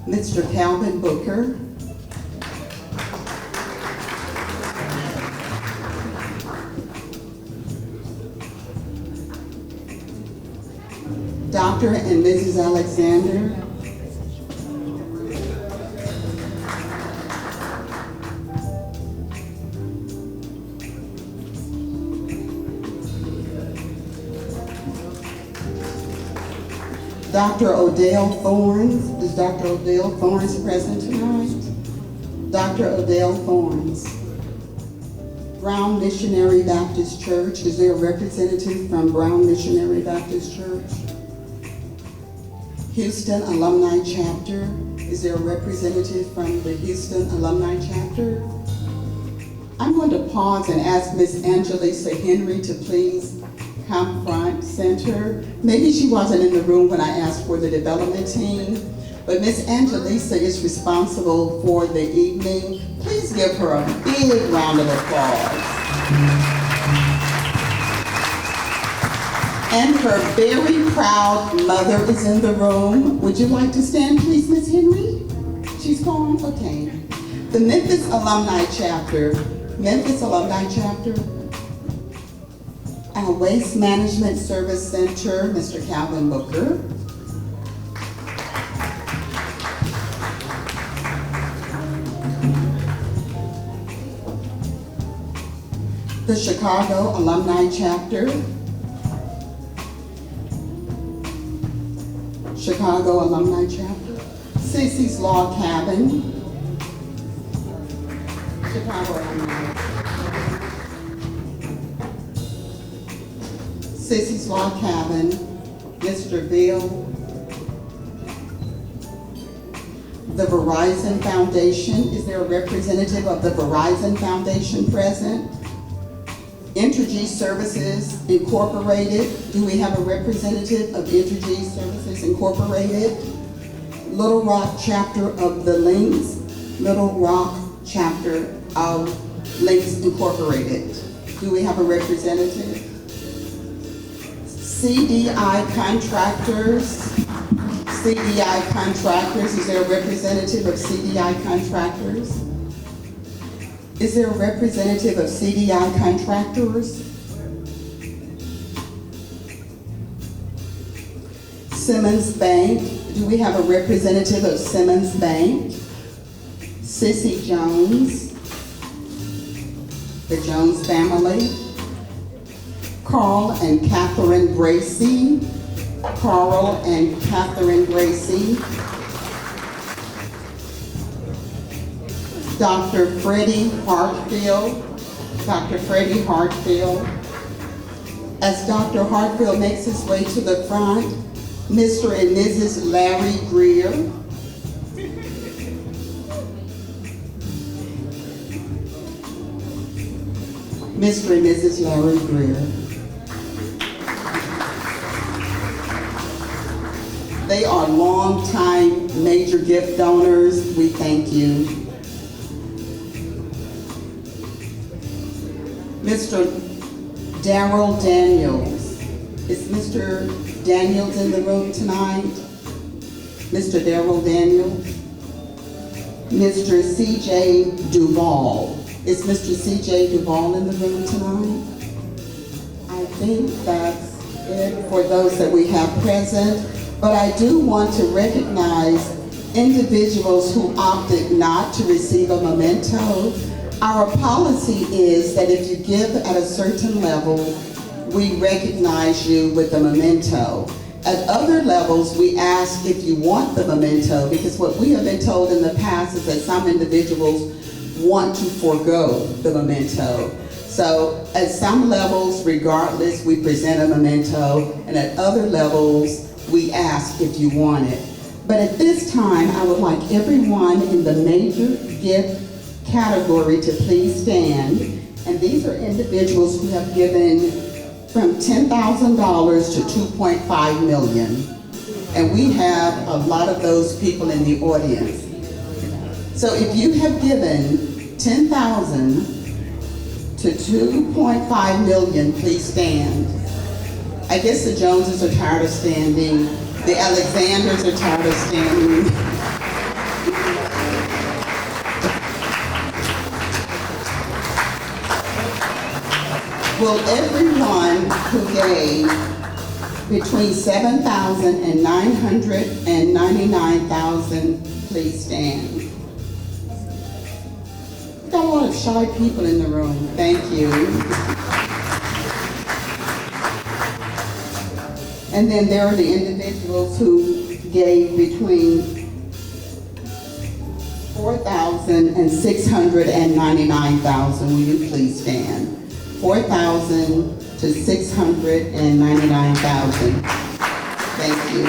Mr. Calvin Booker. Dr. and Mrs. Alexander. Dr. Odell Thorns. Is Dr. Odell Thorns present tonight? Dr. Odell Thorns. Brown Missionary Baptist Church. Is there a representative from Brown Missionary Baptist Church? Houston Alumni Chapter. Is there a representative from the Houston Alumni Chapter? I'm going to pause and ask Miss Angelisa Henry to please come front center. Maybe she wasn't in the room when I asked for the development team, but Miss Angelisa is responsible for the evening. Please give her a big round of applause. And her very proud mother is in the room. Would you like to stand, please, Miss Henry? She's gone? Okay. The Memphis Alumni Chapter. Our Waste Management Service Center, Mr. Calvin Booker. The Chicago Alumni Chapter. Chicago Alumni Chapter. Sissy's Log Cabin. Chicago Alumni. Sissy's Log Cabin. Mr. Bill. The Verizon Foundation. Is there a representative of the Verizon Foundation present? Entergy Services Incorporated. Do we have a representative of Entergy Services Incorporated? Little Rock Chapter of the Links. Little Rock Chapter of Links Incorporated. Do we have a representative? CDI Contractors. CDI Contractors. Is there a representative of CDI Contractors? Is there a representative of CDI Contractors? Simmons Bank. Do we have a representative of Simmons Bank? Sissy Jones. The Jones family. Carl and Catherine Gracie. Carl and Catherine Gracie. Dr. Freddie Hartfield. Dr. Freddie Hartfield. As Dr. Hartfield makes his way to the front, Mr. and Mrs. Larry Greer. Mr. and Mrs. Larry Greer. They are longtime major gift donors. We thank you. Mr. Darrell Daniels. Is Mr. Daniels in the room tonight? Mr. Darrell Daniels. Mr. C.J. Duvall. Is Mr. C.J. Duvall in the room tonight? I think that's it for those that we have present, but I do want to recognize individuals who opted not to receive a memento. Our policy is that if you give at a certain level, we recognize you with the memento. At other levels, we ask if you want the memento, because what we have been told in the past is that some individuals want to forego the memento. So at some levels, regardless, we present a memento, and at other levels, we ask if you want it. But at this time, I would like everyone in the major gift category to please stand. And these are individuals who have given from $10,000 to $2.5 million. And we have a lot of those people in the audience. So if you have given 10,000 to 2.5 million, please stand. I guess the Joneses are tired of standing. The Alexanders are tired of standing. Will everyone who gave between 7,000 and 999,000 please stand? We've got a lot of shy people in the room. Thank you. And then there are the individuals who gave between 4,000 and 699,000. Will you please stand? 4,000 to 699,000. Thank you.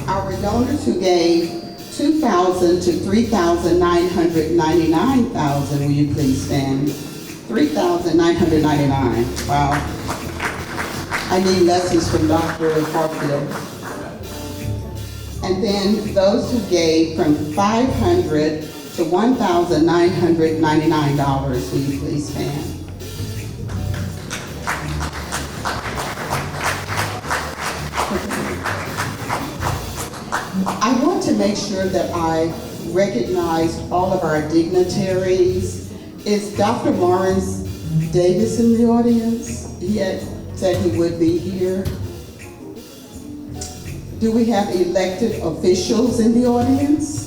Our donors who gave 2,000 to 3,999,000. Will you please stand? 3,999. Wow. I need lessons from Dr. Hartfield. And then those who gave from 500 to $1,999, will you please stand? I want to make sure that I recognize all of our dignitaries. Is Dr. Lawrence Davis in the audience? He had said he would be here. Do we have elected officials in the audience?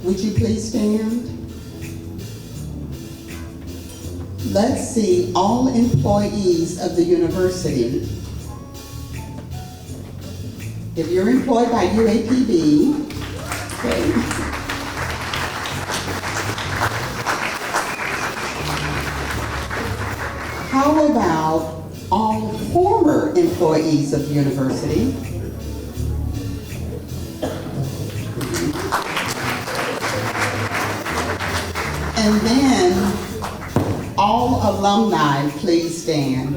Would you please stand? Let's see all employees of the university. If you're employed by UAPB, okay. How about all former employees of the university? And then, all alumni, please stand.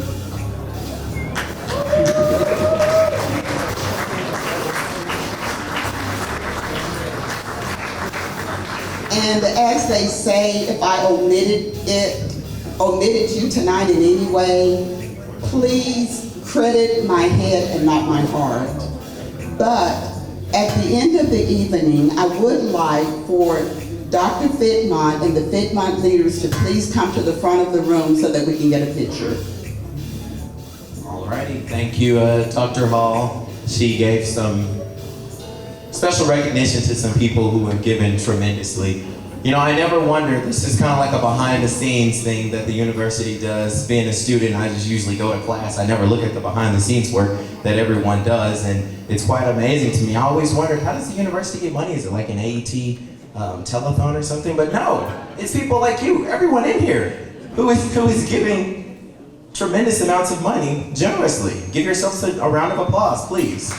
And as they say, if I omitted you tonight in any way, please credit my head and not my heart. But at the end of the evening, I would like for Dr. Fitmont and the Fitmont leaders to please come to the front of the room so that we can get a picture. Alrighty, thank you, Dr. Hall. She gave some special recognition to some people who have given tremendously. You know, I never wondered, this is kind of like a behind the scenes thing that the university does. Being a student, I just usually go to class. I never look at the behind the scenes work that everyone does, and it's quite amazing to me. I always wondered, how does the university get money? Is it like an AET telethon or something? But no, it's people like you, everyone in here, who is giving tremendous amounts of money generously. Give yourselves a round of applause, please.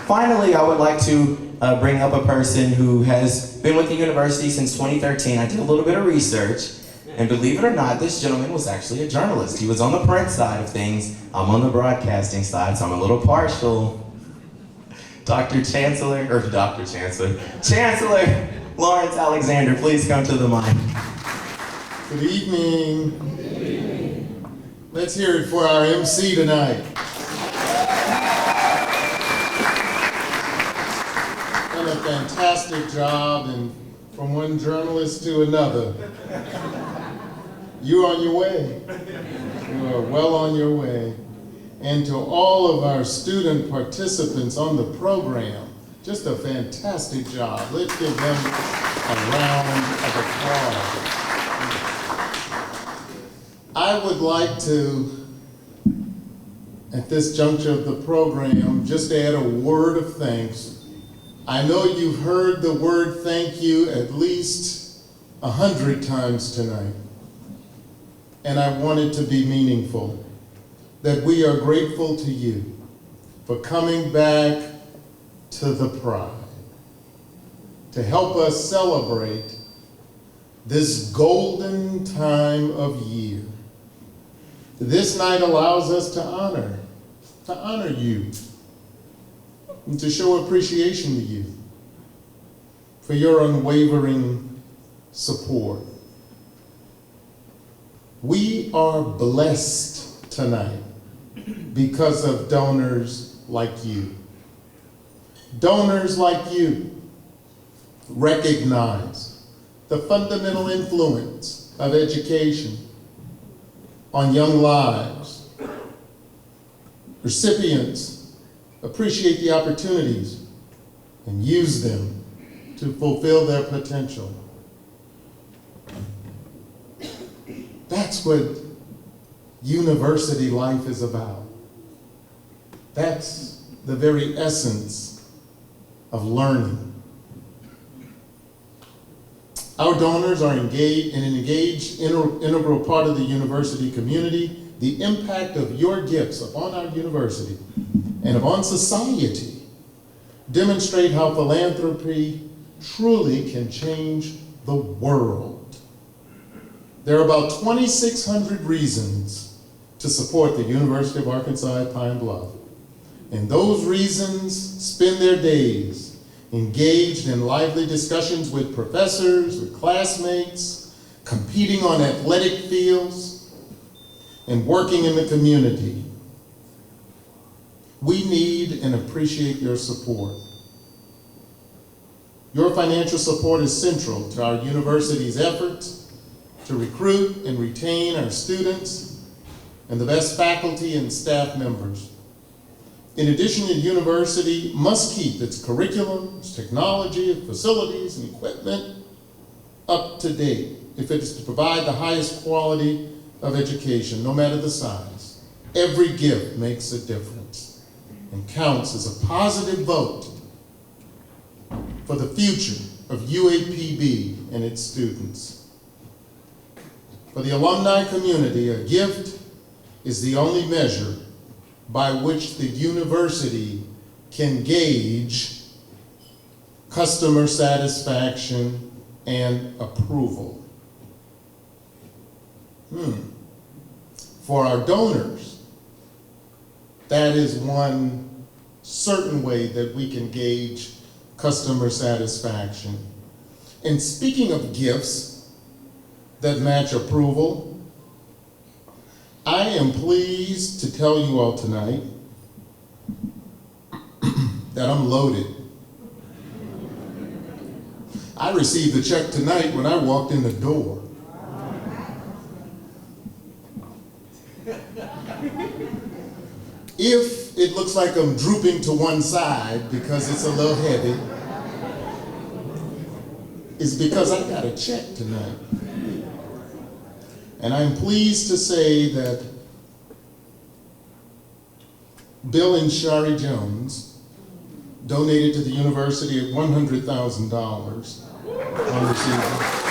Finally, I would like to bring up a person who has been with the university since 2013. I did a little bit of research, and believe it or not, this gentleman was actually a journalist. He was on the print side of things. I'm on the broadcasting side, so I'm a little partial. Chancellor Lawrence Alexander, please come to the mic. Good evening. Let's hear it for our MC tonight. Done a fantastic job, and from one journalist to another. You're on your way. You are well on your way. And to all of our student participants on the program, just a fantastic job. Let's give them a round of applause. I would like to, at this juncture of the program, just add a word of thanks. I know you've heard the word thank you at least 100 times tonight, and I want it to be meaningful. That we are grateful to you for coming back to the Pride to help us celebrate this golden time of year. This night allows us to honor you, and to show appreciation to you for your unwavering support. We are blessed tonight because of donors like you. Donors like you recognize the fundamental influence of education on young lives. Recipients appreciate the opportunities and use them to fulfill their potential. That's what university life is about. That's the very essence of learning. Our donors are an engaged, integral part of the university community. The impact of your gifts upon our university and upon society demonstrate how philanthropy truly can change the world. There are about 2,600 reasons to support the University of Arkansas at Pine Bluff. And those reasons spend their days engaged in lively discussions with professors, with classmates, competing on athletic fields, and working in the community. We need and appreciate your support. Your financial support is central to our university's efforts to recruit and retain our students and the best faculty and staff members. In addition, the university must keep its curriculum, its technology, its facilities, and equipment up to date if it is to provide the highest quality of education, no matter the size. Every gift makes a difference and counts as a positive vote for the future of UAPB and its students. For the alumni community, a gift is the only measure by which the university can gauge customer satisfaction and approval. For our donors, that is one certain way that we can gauge customer satisfaction. And speaking of gifts that match approval, I am pleased to tell you all tonight that I'm loaded. I received the check tonight when I walked in the door. If it looks like I'm drooping to one side because it's a little heavy, it's because I got a check tonight. And I'm pleased to say that Bill and Shari Jones donated to the university at $100,000 on receiving.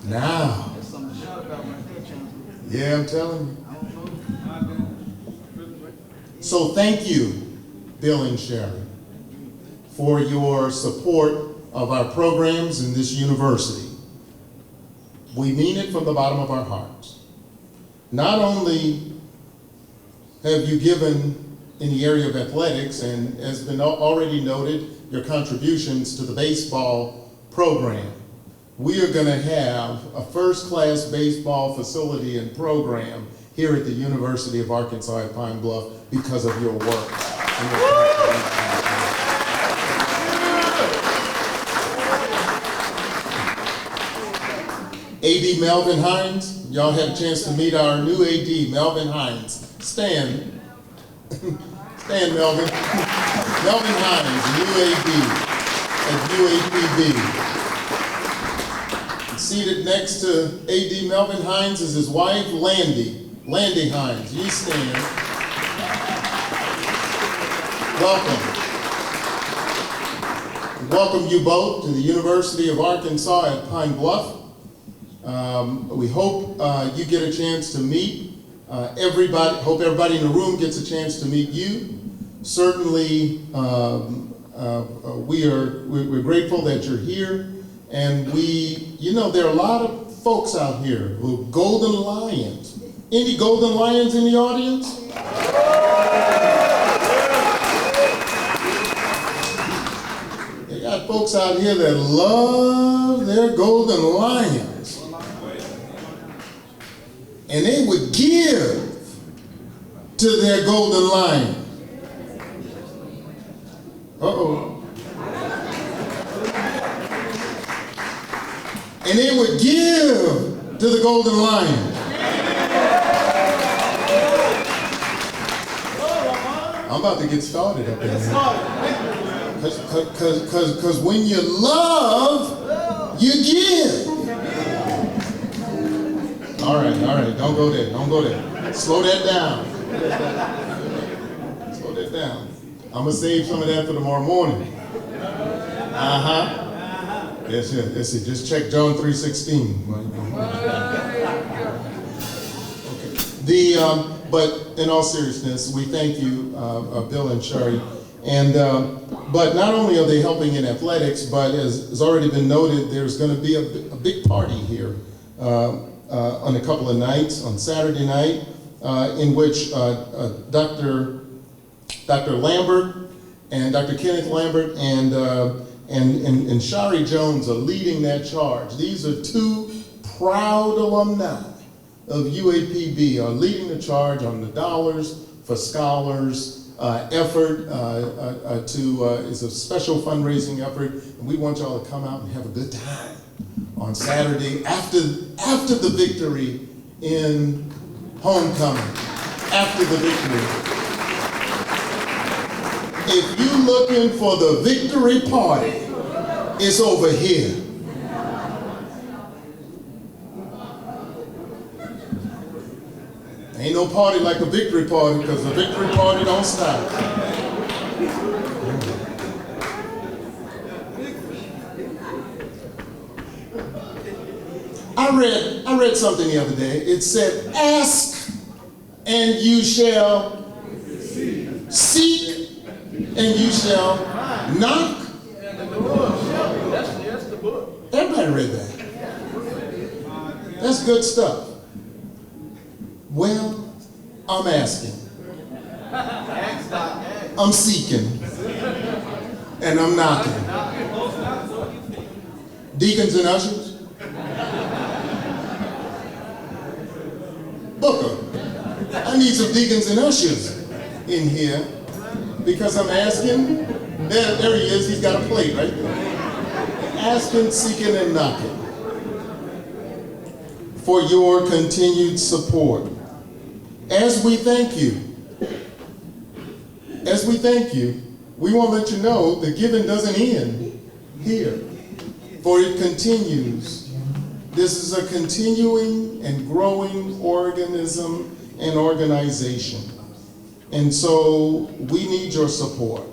Now, yeah, I'm telling you. So thank you, Bill and Sharon, for your support of our programs in this university. We mean it from the bottom of our hearts. Not only have you given in the area of athletics, and as been already noted, your contributions to the baseball program. We are going to have a first-class baseball facility and program here at the University of Arkansas at Pine Bluff because of your work. AD Melvin Hines, y'all had a chance to meet our new AD, Melvin Hines. Stand. Stand, Melvin. Melvin Hines, new AD at UAPB. Seated next to AD Melvin Hines is his wife, Landy Hines. You stand. Welcome. Welcome you both to the University of Arkansas at Pine Bluff. We hope you get a chance to meet everybody. Hope everybody in the room gets a chance to meet you. Certainly, we're grateful that you're here, and there are a lot of folks out here who are golden lions. Any golden lions in the audience? They got folks out here that love their golden lions, and they would give to their golden lion. Uh-oh. And they would give to the golden lion. I'm about to get started up there. Because when you love, you give. All right, don't go there. Slow that down. Slow that down. I'm going to save some of that for tomorrow morning. Yes, it. Just check John 3:16. Okay. But in all seriousness, we thank you, Bill and Shari. And but not only are they helping in athletics, but as has already been noted, there's going to be a big party here on a couple of nights, on Saturday night, in which Dr. Lambert and Dr. Kenneth Lambert and Shari Jones are leading that charge. These are two proud alumni of UAPB, are leading the charge on the Dollars for Scholars effort. It's a special fundraising effort, and we want y'all to come out and have a good time on Saturday after the victory in homecoming. After the victory. If you're looking for the victory party, it's over here. Ain't no party like a victory party, because the victory party don't stop. I read something the other day. It said, "Ask and you shall seek, and you shall knock." Everybody read that. That's good stuff. Well, I'm asking. I'm seeking. And I'm knocking. Deacons and ushers? Booker, I need some deacons and ushers in here because I'm asking. There he is. He's got a plate right there. Asking, seeking, and knocking for your continued support. As we thank you, we want to let you know the giving doesn't end here, for it continues. This is a continuing and growing organism and organization. And so we need your support.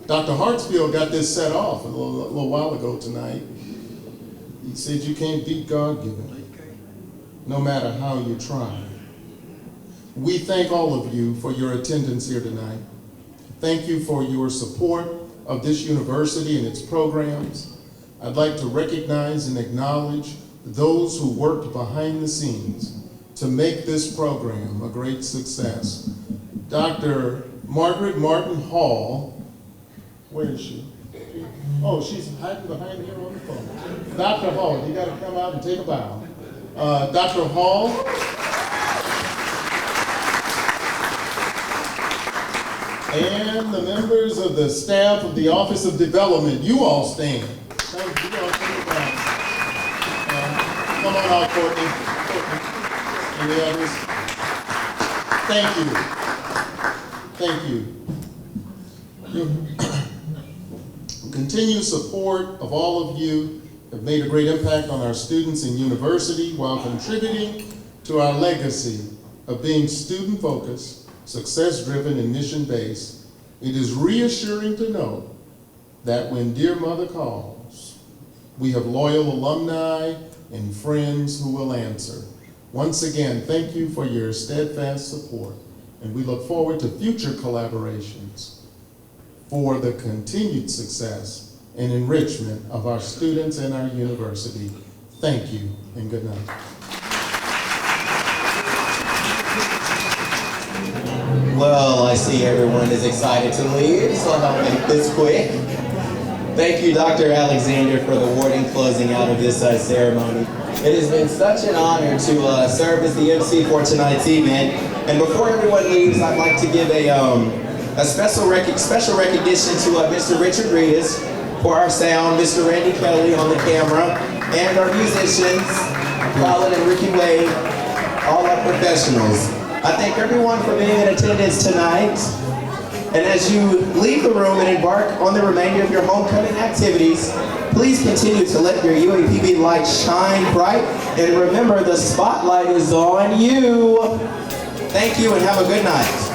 Dr. Hartsfield got this set off a little while ago tonight. He said you can't beat God-given, no matter how you try. We thank all of you for your attendance here tonight. Thank you for your support of this university and its programs. I'd like to recognize and acknowledge those who worked behind the scenes to make this program a great success. Dr. Margaret Martin Hall, where is she? Oh, she's hiding behind here on the phone. Dr. Hall, you got to come out and take a bow. Dr. Hall. And the members of the staff of the Office of Development, you all stand. Thank you. You all take a bow. Come on out, Courtney. And the others. Thank you. Your continued support of all of you have made a great impact on our students and university while contributing to our legacy of being student-focused, success-driven, and mission-based. It is reassuring to know that when Dear Mother calls, we have loyal alumni and friends who will answer. Once again, thank you for your steadfast support. And we look forward to future collaborations for the continued success and enrichment of our students and our university. Thank you and good night. Well, I see everyone is excited to leave, so I'll make this quick. Thank you, Dr. Alexander, for the awarding closing out of this ceremony. It has been such an honor to serve as the MC for tonight's event. And before everyone leaves, I'd like to give a special recognition to Mr. Richard Reedus for our sound, Mr. Randy Kelley on the camera, and our musicians, Colin and Ricky Wade, all our professionals. I thank everyone for being in attendance tonight. And as you leave the room and embark on the remainder of your homecoming activities, please continue to let your UAPB light shine bright. And remember, the spotlight is on you. Thank you and have a good night.